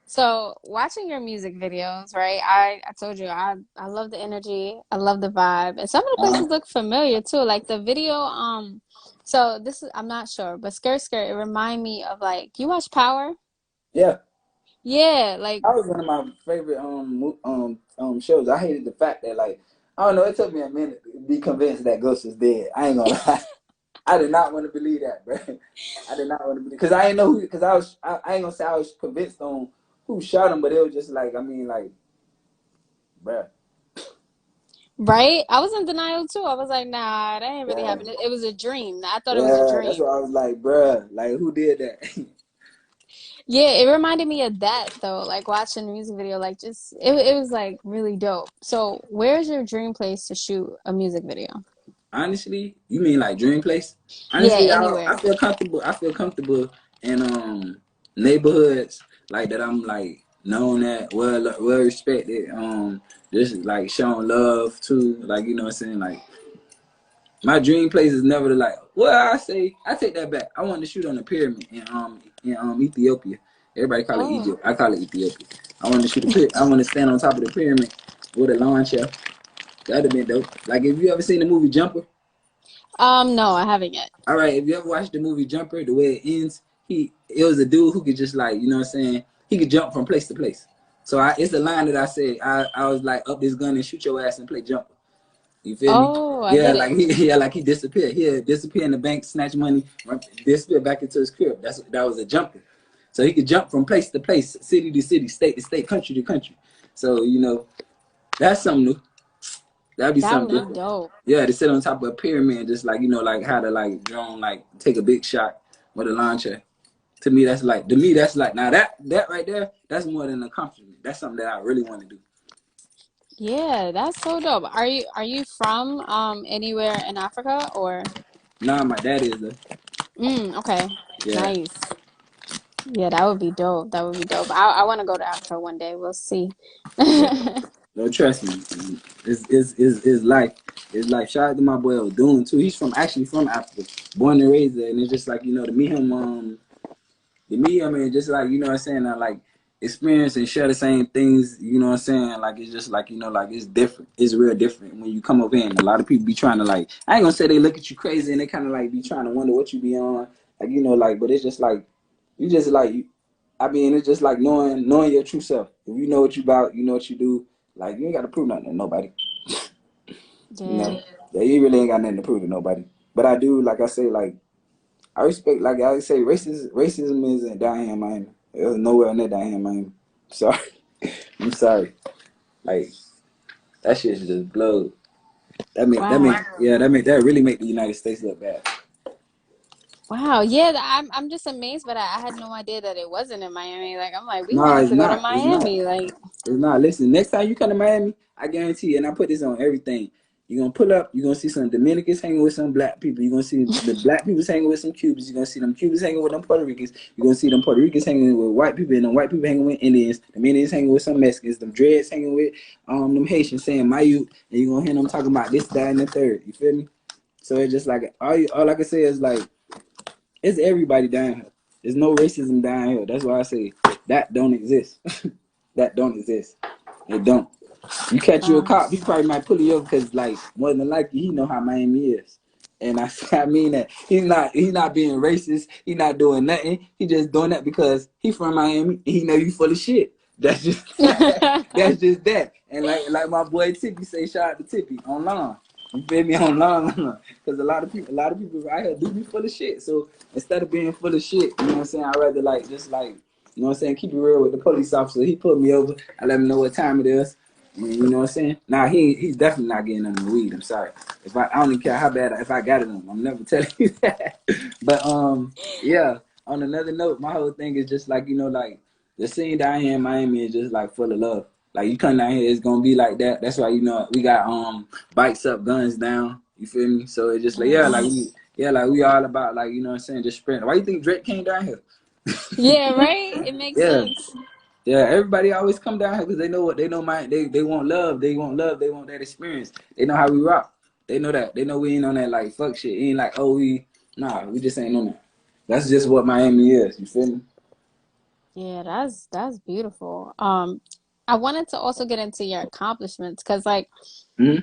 So, watching your music videos, right? I told you I love the energy, I love the vibe, and some of the places Uh-huh. look familiar too. Like the video, so this is I'm not sure, but Skirt Skirt, it remind me of like you watch Power? Yeah. Yeah, like That was one of my favorite shows. I hated the fact that like I don't know, it took me a minute to be convinced that Ghost was dead. I ain't gonna lie. I did not want to believe that, bro. I did not want to believe because I didn't know who. Because I ain't gonna say I was convinced on who shot him, but it was just like, I mean, like, bro. Right? I was in denial too. I was like, nah, that ain't really Yeah, happening. It was a dream. I thought it was a yeah. That's dream. why I was like, bro, like, who did that? Yeah, it reminded me of that though, like watching the music video, like just it was like really dope. So, where's your dream place to shoot a music video? Honestly, you mean like dream place? Yeah, Honestly, I anywhere. feel comfortable. I feel comfortable in neighborhoods like that. I'm like known at, well respected. Just like showing love to, like, you know what I'm saying. Like my dream place is never to, like. Well, I take that back. I wanted to shoot on the pyramid in Ethiopia. Everybody call it Oh. Egypt. I call it Ethiopia. I want to shoot the pyramid. I want to stand on top of the pyramid with a lawn chair. That'd have been dope. Like, if you ever seen the movie Jumper. No, I haven't yet. All right, if you ever watched the movie Jumper, the way it ends, it was a dude who could just, like, you know what I'm saying, he could jump from place to place. So it's a line that I said, I was like, up this gun and shoot your ass and play jumper. You feel me? Oh, I Yeah, get like it. he disappeared. He'll disappear in the bank, snatch money, disappear back into his crib. That was a jumper. So he could jump from place to place, city to city, state to state, country to country. So, that's something new. That'd be That something would be different. dope. Yeah, to sit on top of a pyramid and just, like, like how to, like, drone, like, take a big shot with a launcher. To me that's like now that right there, that's more than an accomplishment. That's something that I really want to do. Yeah, that's so dope. Are you from anywhere in Africa or? Nah, my dad is a Okay. yeah. Nice. Yeah, that would be dope. That would be dope. I want to go to Africa one day. We'll see. Yeah. No, trust me. It's life. It's life. Shout out to my boy Odun too. He's actually from Africa, born and raised there, and it's just like, to meet him, just like, you know what I'm saying, I like experience and share the same things, you know what I'm saying? Like, it's just like, like, it's different. It's real different when you come over here, and a lot of people be trying to, like, I ain't gonna say they look at you crazy and they kind of like be trying to wonder what you be on, like, like, but it's just like you just like I mean, it's just like knowing your true self. If you know what you about, you know what you do. Like, you ain't got to prove nothing to nobody. You Yeah. know, yeah, you really ain't got nothing to prove to nobody. But I do, like I say, like, I respect, like I say, racism isn't down here in Miami. It was nowhere near down here in Miami. Sorry, I'm sorry. Like, that shit just blows. Wow. That really make the United States look bad. Wow. Yeah, I'm just amazed, but I had no idea that it wasn't in Miami. Like I'm like, we might No, have it's to go to not. It's not. Miami. Like, It's not. Listen, next time you come to Miami, I guarantee you, and I put this on everything. You're gonna pull up, you're gonna see some Dominicans hanging with some black people. You're gonna see the black people hanging with some Cubans. You're gonna see them Cubans hanging with them Puerto Ricans. You're gonna see them Puerto Ricans hanging with white people, and them white people hanging with Indians. The Indians hanging with some Mexicans. Them Dreads hanging with them Haitians saying my youth, and you're gonna hear them talking about this, that, and the third. You feel me? So it's just like all I can say is, like, it's everybody down here. There's no racism down here. That's why I say that don't exist. That don't exist. It don't. You catch you a wow. cop, he probably might pull you over because, like, more than likely, he know how Miami is. And I mean that he's not being racist. He's not doing nothing. He just doing that because he from Miami. And he know you full of shit. That's just that's just that. And like my boy Tippy say, shout out to Tippy online. You feel me? Online, because a lot of people right here do be full of shit. So instead of being full of shit, you know what I'm saying, I rather, like, just, like, you know what I'm saying, keep it real with the police officer. He pulled me over. I let him know what time it is. You know what I'm saying? Nah, he's definitely not getting on the weed. I'm sorry. I don't even care how bad, if I got it on him, I'm never telling you that. But yeah. On another note, my whole thing is just like, like, the scene down here in Miami is just like full of love. Like, you come down here, it's gonna be like that. That's why, we got bikes up, guns down. You feel me? So it's just like, Nice. like we all about, like, you know what I'm saying, just spreading. Why you think Drake came down here? Yeah, right? It makes Yeah. sense. Yeah, everybody always come down here because they know what they know. They want love. They want love. They want that experience. They know how we rock. They know that. They know we ain't on that, like, fuck shit. It ain't like, oh, we just ain't on that. That's just what Miami is. You feel me? Yeah, that's beautiful. I wanted to also get into your accomplishments because like Hmm.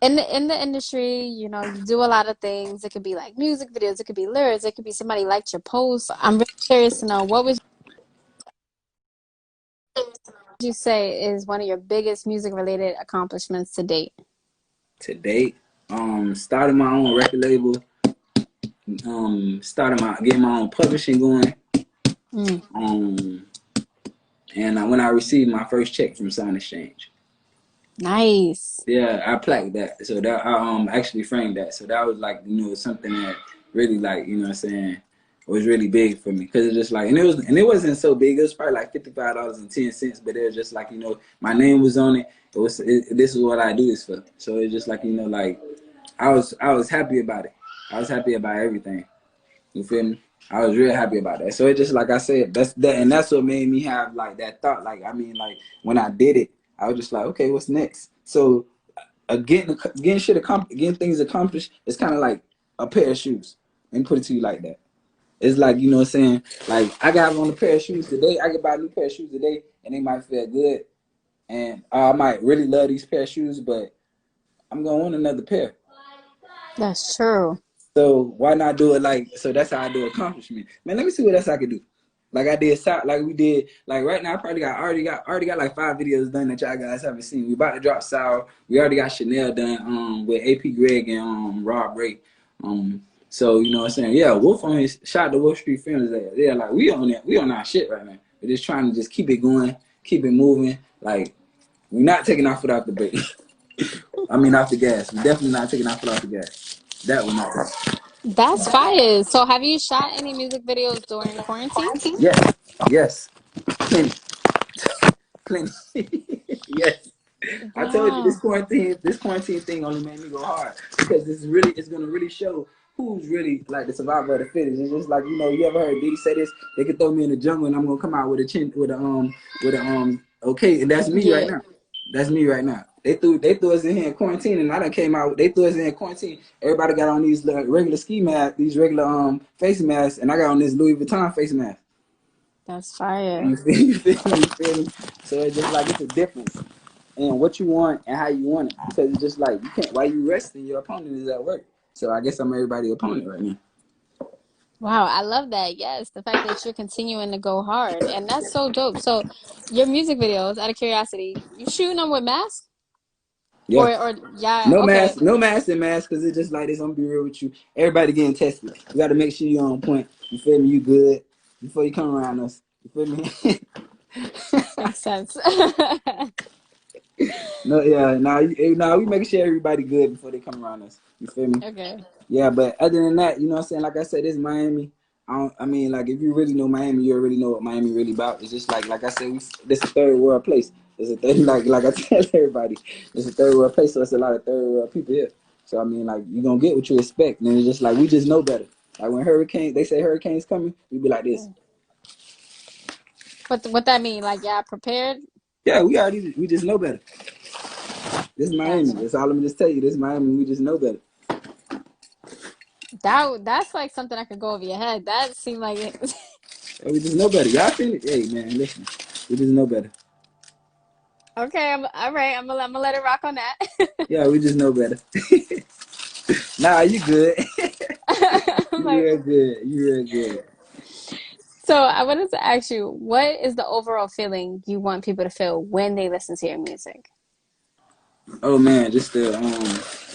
in the industry, you do a lot of things. It could be like music videos, it could be lyrics, it could be somebody liked your post. I'm really curious to know what would you say is one of your biggest music related accomplishments to date? To date, starting my own record label, started getting my own publishing going. Mm. And when I received my first check from Sign Exchange. Nice. Yeah, I plaqued that. So that I actually framed that. So that was like, something that really like, what I'm saying, was really big for me. Cause it just like, and it wasn't so big. It was probably like $55.10, but it was just like, my name was on it. This is what I do this for. So it's just like, like I was happy about it. I was happy about everything. You feel me? I was real happy about that. So it just like I said, that's what made me have like that thought. Like I mean, like when I did it, I was just like, okay, what's next? So getting things accomplished, it's kind of like a pair of shoes. Let me put it to you like that. It's like, what I'm saying, like I got on a pair of shoes today. I could buy a new pair of shoes today, and they might feel good, and I might really love these pair of shoes, but I'm gonna want another pair. That's true. So why not do it like so? That's how I do accomplishment. Man, let me see what else I can do. Like I did, like we did. Like right now, I probably already got like 5 videos done that y'all guys haven't seen. We about to drop Sour. We already got Chanel done. With AP Greg and Rob Ray. So you know what I'm saying? Yeah, Wolf on his shot the Wolf Street Films. Yeah, like we on it. We on our shit right now. We're just trying to just keep it going, keep it moving. Like we're not taking our foot off the brake. I mean, off the gas. We're definitely not taking our foot off the gas. That will not. That's fire. So have you shot any music videos during quarantine? Yes, yes, plenty, plenty. Yes, I told you Wow. this quarantine thing only made me go hard because it's gonna really show who's really like the survivor of the fittest. It's just like you ever heard Diddy say this? They could throw me in the jungle and I'm gonna come out with a chin with a. Okay, and that's me right Yeah, now. That's me right now. They threw us in here in quarantine, and I done came out. They threw us in here in quarantine. Everybody got on these regular ski masks, these regular face masks, and I got on this Louis Vuitton face mask. that's fire. You feel, you feel me? You feel me? So it's just like it's a difference in what you want and how you want it. Because it's just like you can't while you resting, your opponent is at work. So I guess I'm everybody's opponent right now. Wow, I love that. Yes, the fact that you're continuing to go hard, and that's so dope. So, your music videos, out of curiosity, you shooting them with masks, Yeah. or yeah, No okay, mask, no mask and mask, because it's just like this. I'm gonna be real with you. Everybody getting tested. You gotta make sure you're on point. You feel me? You good before you come around us. You feel me? makes sense. No, yeah, nah, we making sure everybody good before they come around us. You feel me? Okay. Yeah, but other than that, you know what I'm saying? Like I said, this Miami. I mean, like if you really know Miami, you already know what Miami really about. It's just like I said, this a third world place. It's a third like I tell everybody, it's a third world place, so it's a lot of third world people here. So I mean, like you gonna get what you expect, and it's just like we just know better. Like when they say hurricanes coming, we be like this. What that mean? Like, yeah, prepared? Yeah, we just know better. This Miami. Gotcha. That's all I'm gonna just tell you. This Miami, we just know better. That's like something that could go over your head. That seemed like it. Yeah, we just know better. Y'all feel it? Hey man, listen, we just know better. Okay, all right. I'm gonna let it rock on that. Yeah, we just know better. Nah, you good. I'm You like, real good. You real good. so I wanted to ask you, what is the overall feeling you want people to feel when they listen to your music? Oh man, just to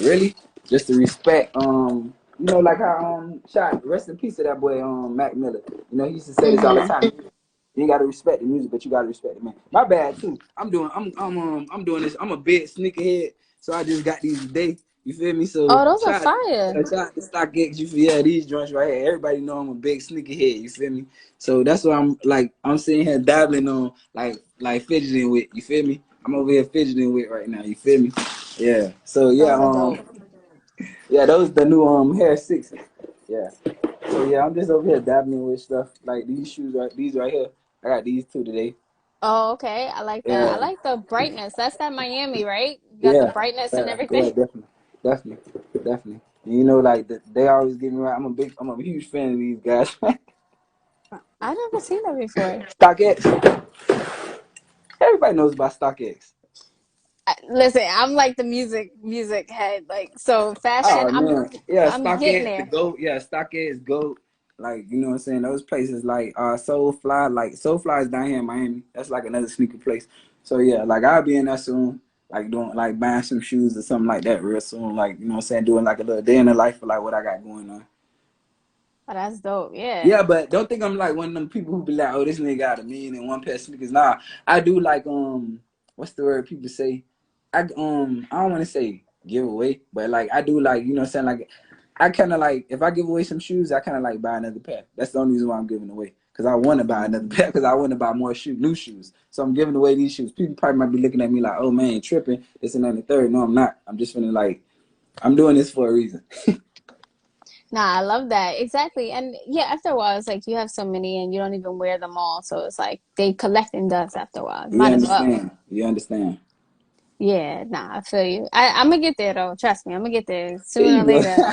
really, just to respect like how shot rest in peace to that boy Mac Miller. He used to say this all the Mm-hmm. time. You gotta respect the music, but you gotta respect the man. My bad too. I'm doing this. I'm a big sneakerhead, so I just got these today. You feel me? So Oh, those are shout fire. out to StockX. You feel these joints right here. Everybody know I'm a big sneakerhead. You feel me? So that's what I'm sitting here dabbling on like fidgeting with. You feel me? I'm over here fidgeting with right now. You feel me? Yeah. So yeah, Those are dope. yeah, those the new Hair Sixes. Yeah. So yeah, I'm just over here dabbling with stuff like these shoes these right here. I got these two today. Oh, okay. I like that. I Yeah. like the brightness. That's that Miami, right? You got the Yeah. brightness and Yeah, yeah, everything. definitely. And like they always get me right. I'm a huge fan of these guys. I've never seen that before. StockX. Everybody knows about StockX. Listen, I'm like the music head. Like, so fashion, Oh man, yeah, I'm getting StockX the there. goat. Yeah, StockX goat. Like what I'm saying, those places like Soulfly, like Soulfly is down here in Miami. That's like another sneaker place. So yeah, like I'll be in there soon, like doing like buying some shoes or something like that real soon. Like what I'm saying, doing like a little day in the life of like what I got going on. Oh, that's dope. Yeah. Yeah, but don't think I'm like one of them people who be like, oh, this nigga got a million and one pair of sneakers. Nah, I do like what's the word people say? I don't want to say give away, but like I do like, you know what I'm saying, like I kind of like if I give away some shoes, I kind of like buy another pair. That's the only reason why I'm giving away, because I want to buy another pair, because I want to buy more new shoes. So I'm giving away these shoes. People probably might be looking at me like, oh man, tripping. This and that and the third. No, I'm not. I'm just feeling like I'm doing this for a reason. Nah, I love that. Exactly. And yeah, after a while, it's like you have so many and you don't even wear them all. So it's like they collecting dust after a while. You Might as well. understand? You understand? Yeah, nah, I feel you. I'm gonna get there though. Trust me, I'm gonna get there There sooner or you go. later.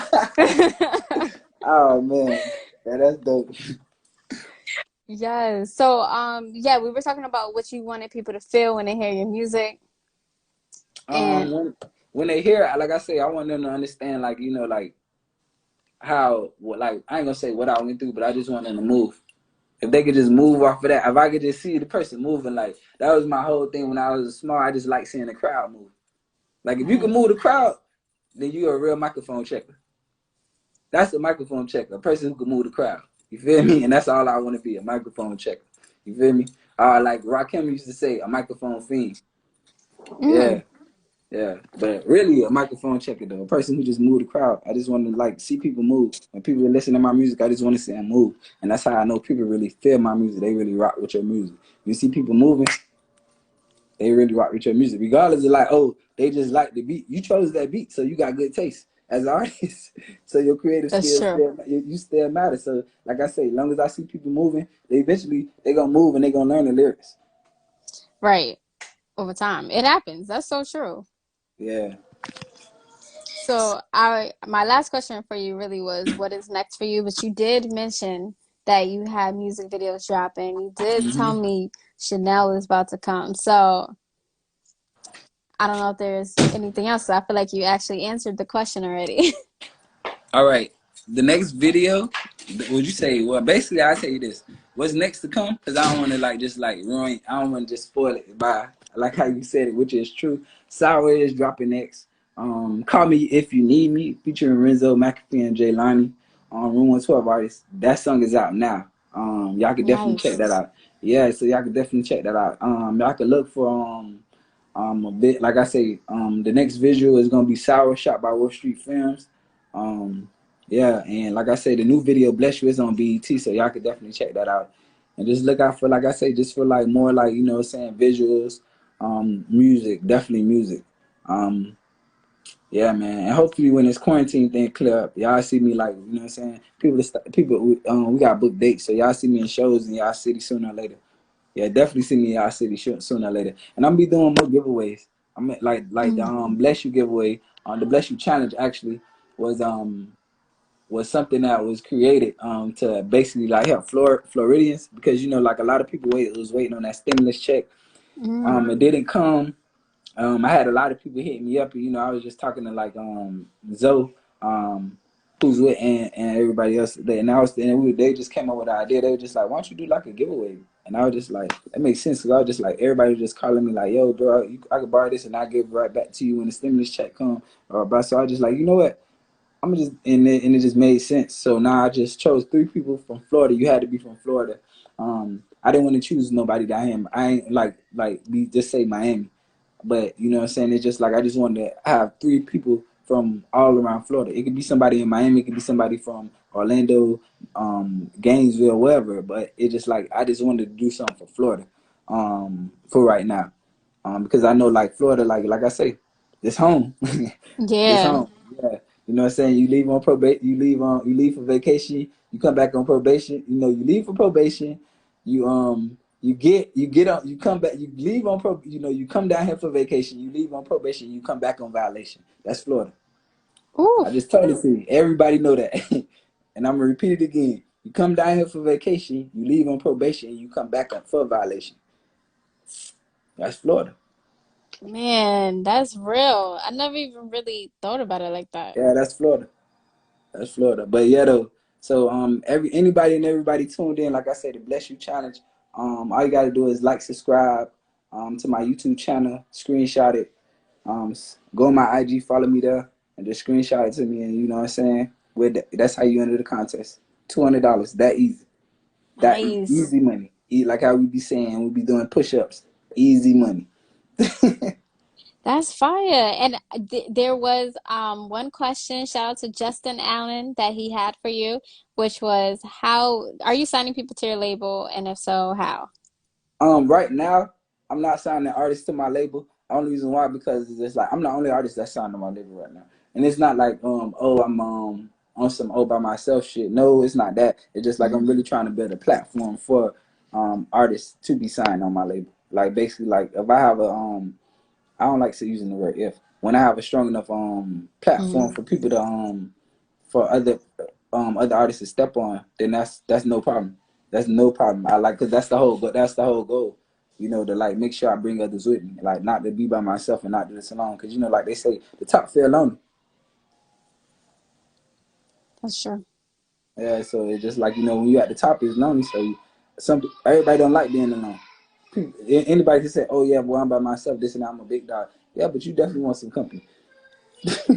Oh man, yeah, that's dope. Yes. So, yeah, we were talking about what you wanted people to feel when they hear your music. And When they hear it, like I say, I want them to understand, like you know, like how, what, like I ain't gonna say what I went through, but I just want them to move. If they could just move off of that, if I could just see the person moving, like that was my whole thing when I was small. I just like seeing the crowd move. Like if you can right, move the crowd, then you're a real microphone checker. That's a microphone checker, a person who can move the crowd. You feel me? And that's all I want to be, a microphone checker. You feel me? Like Rakim used to say, a microphone fiend. mm, Yeah, yeah. But really, a microphone checker though, a person who just move the crowd. I just want to like see people move. When people listen to my music, I just want to see them move. And that's how I know people really feel my music. They really rock with your music. You see people moving, they really rock with your music, regardless of like, oh, they just like the beat. You chose that beat, so you got good taste as an artist. So your creative that's skills true. still, you still matter. So like I say, as long as I see people moving, they gonna move and they gonna learn the lyrics. Right. Over time. It happens. That's so true. Yeah. So, my last question for you really was what is next for you? But you did mention that you had music videos dropping. You did tell Hmm. me Chanel is about to come. So, I don't know if there's anything else. So I feel like you actually answered the question already. All right. The next video, would you say? Well, basically, I tell you this: what's next to come? Because I don't want to like just like ruin. I don't want to just spoil it by like how you said it, which is true. Sour is dropping next. Call Me If You Need Me, featuring Renzo, McAfee, and Jaylani on Room 112 artists. That song is out now. Y'all could definitely check that Nice. out. Yeah, so y'all could definitely check that out. Y'all could look for a bit, like I say, the next visual is gonna be Sour, shot by Wall Street Films. Um, yeah, and like I say, the new video "Bless You" is on BET, so y'all could definitely check that out. And just look out for, like I say, just for like more like you know what I'm saying, visuals, music, definitely music. Um, yeah, man, and hopefully when this quarantine thing clear up, y'all see me like you know what I'm saying. We got booked dates, so y'all see me in shows in y'all city sooner or later. Yeah, definitely see me in y'all city sooner or later. And I'm be doing more giveaways. I mean, like the Mm. Bless You giveaway, the Bless You challenge actually was was something that was created to basically like help Floridians, because you know like a lot of people was waiting on that stimulus check. Mm. It didn't come. I had a lot of people hitting me up, and you know, I was just talking to like Zoe, who's with and everybody else there, and they just came up with the idea. They were just like, "Why don't you do like a giveaway?" And I was just like, "That makes sense." Because I was just like, everybody was just calling me like, "Yo, bro, I could borrow this and I give it right back to you when the stimulus check come." But so I was just like, you know what? I'm just and it just made sense. So now I just chose three people from Florida. You had to be from Florida. I didn't want to choose nobody down here. I ain't like we just say Miami. But you know what I'm saying? It's just like I just wanted to have three people from all around Florida. It could be somebody in Miami, it could be somebody from Orlando, Gainesville, wherever. But it just like I just wanted to do something for Florida, for right now. Because I know like Florida, like I say, it's home. It's Yeah. home. Yeah. You know what I'm saying? You leave on probation, you leave for vacation, you come back on probation, you know, you leave for probation, you get on, you come back, you leave on you know, you come down here for vacation, you leave on probation, you come back on violation. That's Florida. Ooh, I just told it to you. Everybody know that. And I'm gonna repeat it again. You come down here for vacation, you leave on probation, you come back on for violation. That's Florida. man, that's real. I never even really thought about it like that. Yeah, that's Florida. That's Florida. But yeah though. So anybody and everybody tuned in, like I said, the Bless You Challenge. All you gotta do is like, subscribe to my YouTube channel, screenshot it, go on my IG, follow me there, and just screenshot it to me, and you know what I'm saying? That's how you enter the contest. $200. That easy. That Nice. easy money. Like how we be saying, we be doing push-ups. Easy money. That's fire. And there was one question, shout out to Justin Allen that he had for you, which was how are you signing people to your label, and if so, how? Right now, I'm not signing artists to my label. Only reason why because it's like I'm the only artist that's signed to my label right now, and it's not like oh I'm on some by myself shit. No, it's not that. It's just like Hmm. I'm really trying to build a platform for artists to be signed on my label. Like basically like if I have a I don't like to using the word if when I have a strong enough platform Hmm. for people to for other artists to step on, then that's no problem. That's no problem. I like because that's the whole goal. You know, to like make sure I bring others with me, like not to be by myself and not do this alone. Because you know, like they say, the top feel lonely. That's true. Yeah, so it's just like you know when you at the top, it's lonely. So some everybody don't like being alone. Anybody can say, "Oh yeah, boy, I'm by myself. This and that, I'm a big dog." Yeah, but you definitely want some company.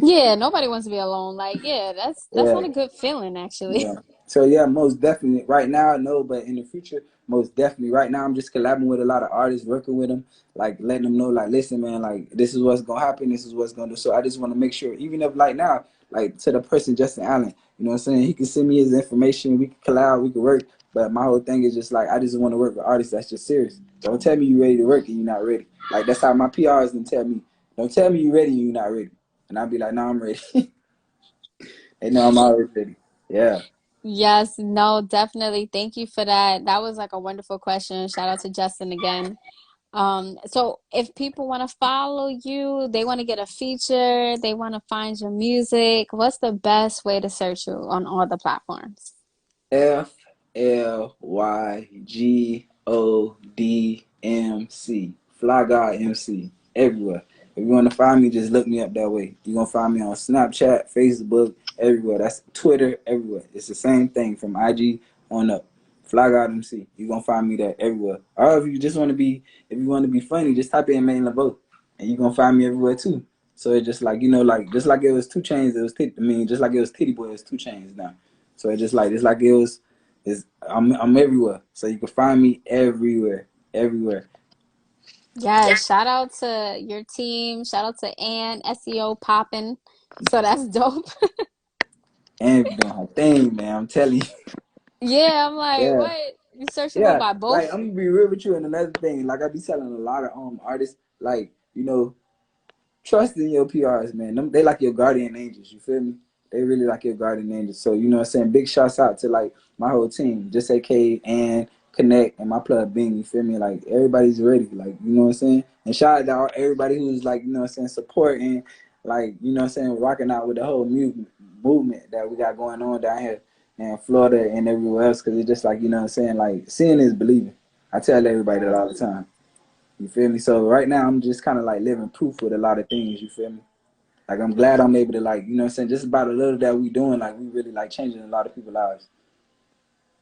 Yeah, nobody wants to be alone. Like, yeah, that's Yeah, not a good feeling, actually. yeah. So yeah, most definitely. Right now, no, but in the future, most definitely. Right now, I'm just collabing with a lot of artists, working with them, like letting them know, like, listen, man, like this is what's gonna happen. This is what's gonna do. So I just want to make sure, even if like now, like to the person Justin Allen, you know what I'm saying? He can send me his information. We can collab. We can work. But my whole thing is just like I just want to work with artists that's just serious. Don't tell me you ready to work and you're not ready. Like that's how my PRs didn't tell me. Don't tell me you ready and you're not ready. And I'll be like, no, I'm ready. They know I'm always ready. Yeah. Yes, no, definitely. Thank you for that. That was like a wonderful question. Shout out to Justin again. So if people want to follow you, they want to get a feature, they want to find your music, what's the best way to search you on all the platforms? FLYGODMC. Fly God MC. Everywhere. If you want to find me, just look me up that way. You're going to find me on Snapchat, Facebook, everywhere. That's Twitter, everywhere. It's the same thing from IG on up. Fly God MC. You're going to find me there everywhere. Or if you just want to be, if you want to be funny, just type in Maine LaVeau. And you're going to find me everywhere too. So it's just like, you know, like, just like it was 2 Chainz, it was, just like it was Titty Boy, it's 2 Chainz now. So it's like it was, I'm everywhere. So you can find me everywhere, everywhere. Yes, shout out to your team, shout out to Ann, SEO popping. So that's dope. And be doing her thing, man. I'm telling you. Yeah, I'm like, Yeah, what? You searchable yeah. by Like both? I'm gonna be real with you. And another thing, like I be telling a lot of artists, like you know, trust in your PRs, man. They like your guardian angels. You feel me? They really like your guardian angels. So you know what I'm saying. Big shouts out to like my whole team, just AK and Connect and my plug Bing. You feel me? Like everybody's ready. Like you know what I'm saying. And shout out to everybody who's like you know what I'm saying supporting, like you know what I'm saying rocking out with the whole movement that we got going on down here in Florida and everywhere else. Because it's just like you know what I'm saying. Like seeing is believing. I tell everybody that all the time. You feel me? So right now I'm just kind of like living proof with a lot of things. You feel me? Like I'm glad I'm able to like you know what I'm saying just about a little that we doing like we really like changing a lot of people's lives.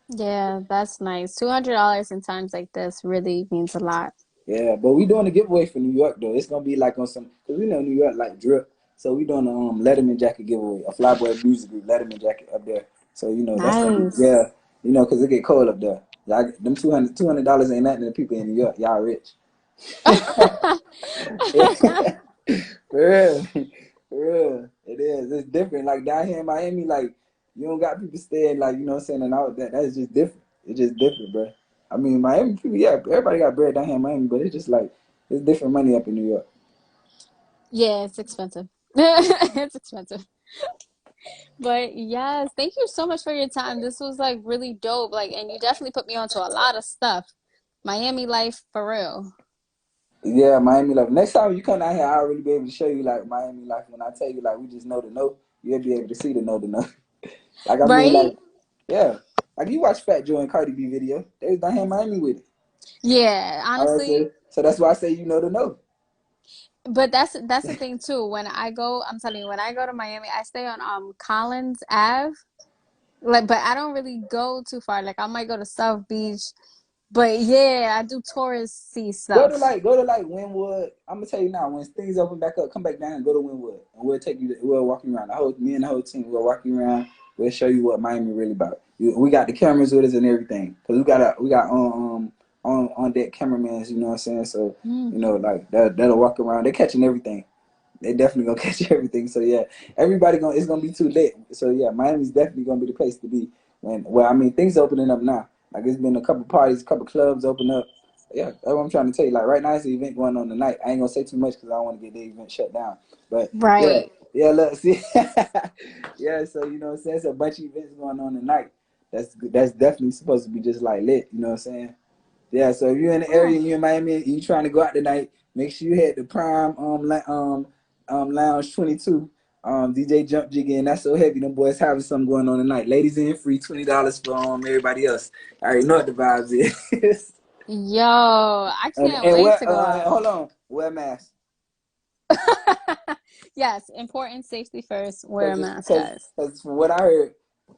Yeah, that's nice. $200 in times like this really means a lot. Yeah, but we doing a giveaway for New York though. It's gonna be like on some because we know New York like drip. So we doing a Letterman jacket giveaway, a Flyboy music group Letterman jacket up there. So you know that's gonna be Nice. yeah, you know because it get cold up there. Y'all, them $200 ain't nothing to people in New York. Y'all rich. For real. For real. It is. It's different. Like down here in Miami, like you don't got people staying like, you know what I'm saying, and all that. That's just different. It's just different, bro. I mean Miami people, yeah, everybody got bread down here in Miami, but it's just like it's different money up in New York. Yeah, it's expensive. It's expensive. But yes, thank you so much for your time. This was like really dope. Like, and you definitely put me onto a lot of stuff. Miami life for real. Yeah, Miami life. Next time you come down here, I'll really be able to show you like Miami life. When I tell you like we just know the know, you'll be able to see the know the know. Like I mean like Right? yeah. Like you watch Fat Joe and Cardi B video. They was down here in Miami with it. Yeah, All right, honestly. so that's why I say you know the know. But that's the thing too. When I go, I'm telling you, when I go to Miami, I stay on Collins Ave. Like, but I don't really go too far. Like, I might go to South Beach. But yeah, I do touristy stuff. Go to like Wynwood. I'm gonna tell you now, when things open back up, come back down and go to Wynwood, and we'll take you. We'll walk you around. The whole me and the whole team. We'll walk you around. we'll show you what Miami really about. We got the cameras with us and everything, cause we got on deck cameramans. You know what I'm saying? So Mm. like that'll walk around. They're catching everything. They definitely gonna catch everything. So yeah, everybody it's gonna be too lit. So yeah, Miami's definitely gonna be the place to be. Well, I mean, things opening up now. Like it's been a couple parties, a couple clubs open up. Yeah, that's what I'm trying to tell you. Like right now, it's an event going on tonight. I ain't gonna say too much because I don't want to get the event shut down. But yeah, Right. yeah. Look, see, yeah. So you know, what I'm saying, it's a bunch of events going on tonight. That's definitely supposed to be just like lit. You know what I'm saying? Yeah, so if you're in the area Oh. and you're in Miami and you trying to go out tonight, make sure you head to Prime Lounge 22. DJ Jump Jiggy, and that's so heavy. Them boys having something going on tonight. Ladies in free, $20 for everybody else. I already know what the vibes is. Yo, I can't and wait what to go hold out. on, wear a mask. Yes, important safety first. Wear a Cause, mask, cause, guys. cause from what I heard,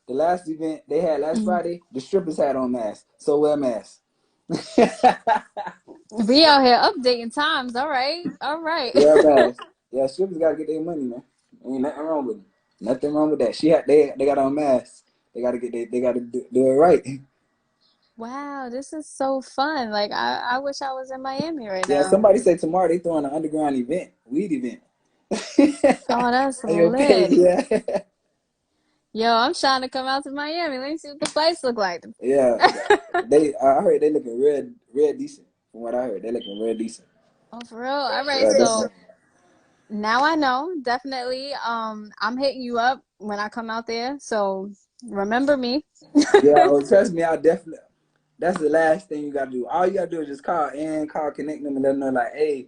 the last event they had last Mhm. Friday, the strippers had on masks. So wear a mask. We out here updating times. All right. All right. Yeah, man. Yeah, strippers gotta get their money, man. Ain't nothing wrong with them. Nothing wrong with that. They got on masks. They gotta do it right. Wow, this is so fun. Like I wish I was in Miami right Yeah, now. somebody said tomorrow they throwing an underground event, weed event. Oh, that's On your page, lit. yeah. Yo, I'm trying to come out to Miami. Let me see what the flights look like. Yeah. I heard they looking real decent. From what I heard, they looking real decent. Oh, for real? All right, Yeah, so definitely. now I know, definitely. I'm hitting you up when I come out there. So remember me. Yeah, well, trust me, I definitely that's the last thing you gotta do. All you gotta do is just call, connect them and let them know like, hey,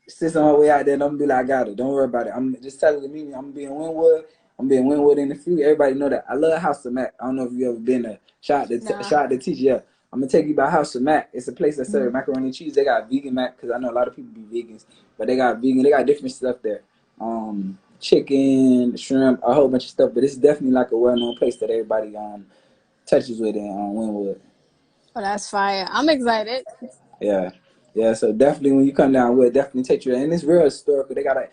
sis on her way out there, don't be like, I got it. Don't worry about it. I'm just telling the meeting, I'm being Winwood. I'm being Winwood in the future. Everybody know that. I love House of Mac. I don't know if you ever been there. Nah. Shout out to teacher. Yeah. I'm gonna take you by House of Mac. It's a place that serves Mhm. macaroni and cheese. They got vegan mac because I know a lot of people be vegans, but they got vegan. They got different stuff there. Chicken, shrimp, a whole bunch of stuff. But it's definitely like a well-known place that everybody touches with in Winwood. Oh, that's fire. I'm excited. Yeah. Yeah, so definitely when you come down, we'll definitely take you there. And it's real historical. They got a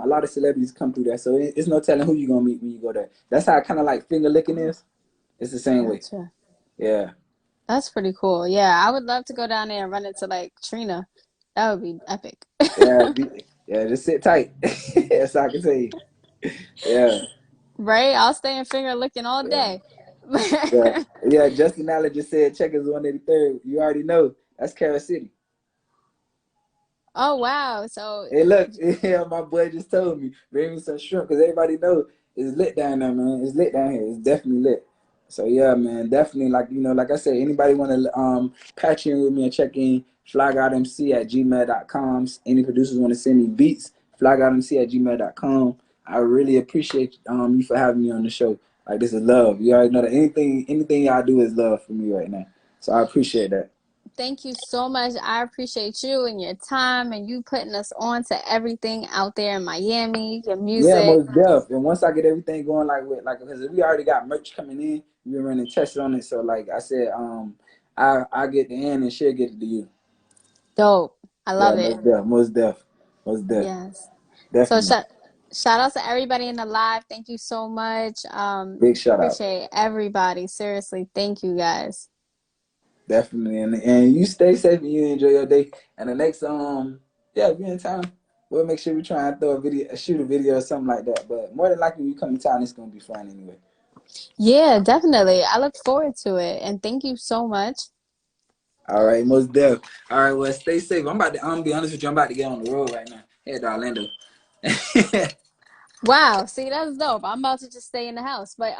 lot of celebrities come through there. So it's no telling who you're gonna meet when you go there. That's how kind of like finger licking Oh, is. It's the same way. gotcha. Yeah. That's pretty cool. Yeah, I would love to go down there and run into like Trina. That would be epic. Yeah. Yeah, just sit tight. That's all I can tell you. Yeah. Right? I'll stay in finger licking all Yeah. day. Yeah. Yeah. Justin Allen just said checkers 183rd. You already know. That's Carol City. Oh wow. So Hey, look, yeah, my boy just told me bring me some shrimp because everybody know it's lit down there, man. It's lit down here. It's definitely lit. So yeah, man, definitely like I said, anybody want to patch in with me and check in, flygotmc@gmail.com. Any producers want to send me beats, flygotmc@gmail.com. I really appreciate you for having me on the show. Like this is love. You already know that anything y'all do is love for me right now. So I appreciate that. thank you so much. I appreciate you and your time and you putting us on to everything out there in Miami, your Yeah, music. most def. And once I get everything going, because we already got merch coming in, we've been running tests on it. So like I said, I get the end and she'll get it to you. Dope. I Yeah, love it. most def, Yes. So definitely. shout out to everybody in the live. Thank you so much. Big shout out, Appreciate everybody. Seriously, thank you guys. definitely. And you stay safe and you enjoy your day. And the next yeah, if you're in town, we'll make sure we try and shoot a video or something like that. But more than likely, when you come to town, it's gonna be fun anyway. Yeah, definitely. I look forward to it. And thank you so much. All right, most def. All right, well, stay safe. I'm gonna be honest with you. I'm about to get on the road right now. Head to Orlando. Wow, see, that's dope. I'm about to just stay in the house. But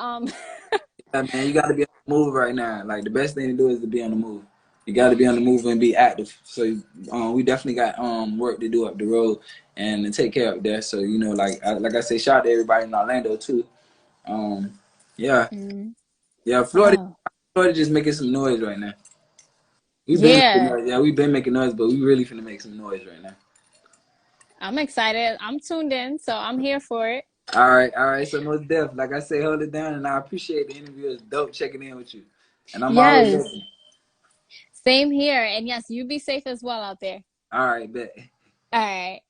Yeah, man, you got to be on the move right now. Like the best thing to do is to be on the move. You got to be on the move and be active. So we definitely got work to do up the road and to take care of there. So like I say, shout out to everybody in Orlando too. Um, yeah, mm, yeah, wow. Florida just making some noise right now. We've been making Yeah, noise. Yeah, we've been making noise, but we really finna make some noise right now. I'm excited. I'm tuned in, so I'm here for it. All right. So most def, like I say, hold it down, and I appreciate the interview. It's dope checking in with you, and I'm always Yes, listening. same here. And yes, you be safe as well out there. All right, bet. All right.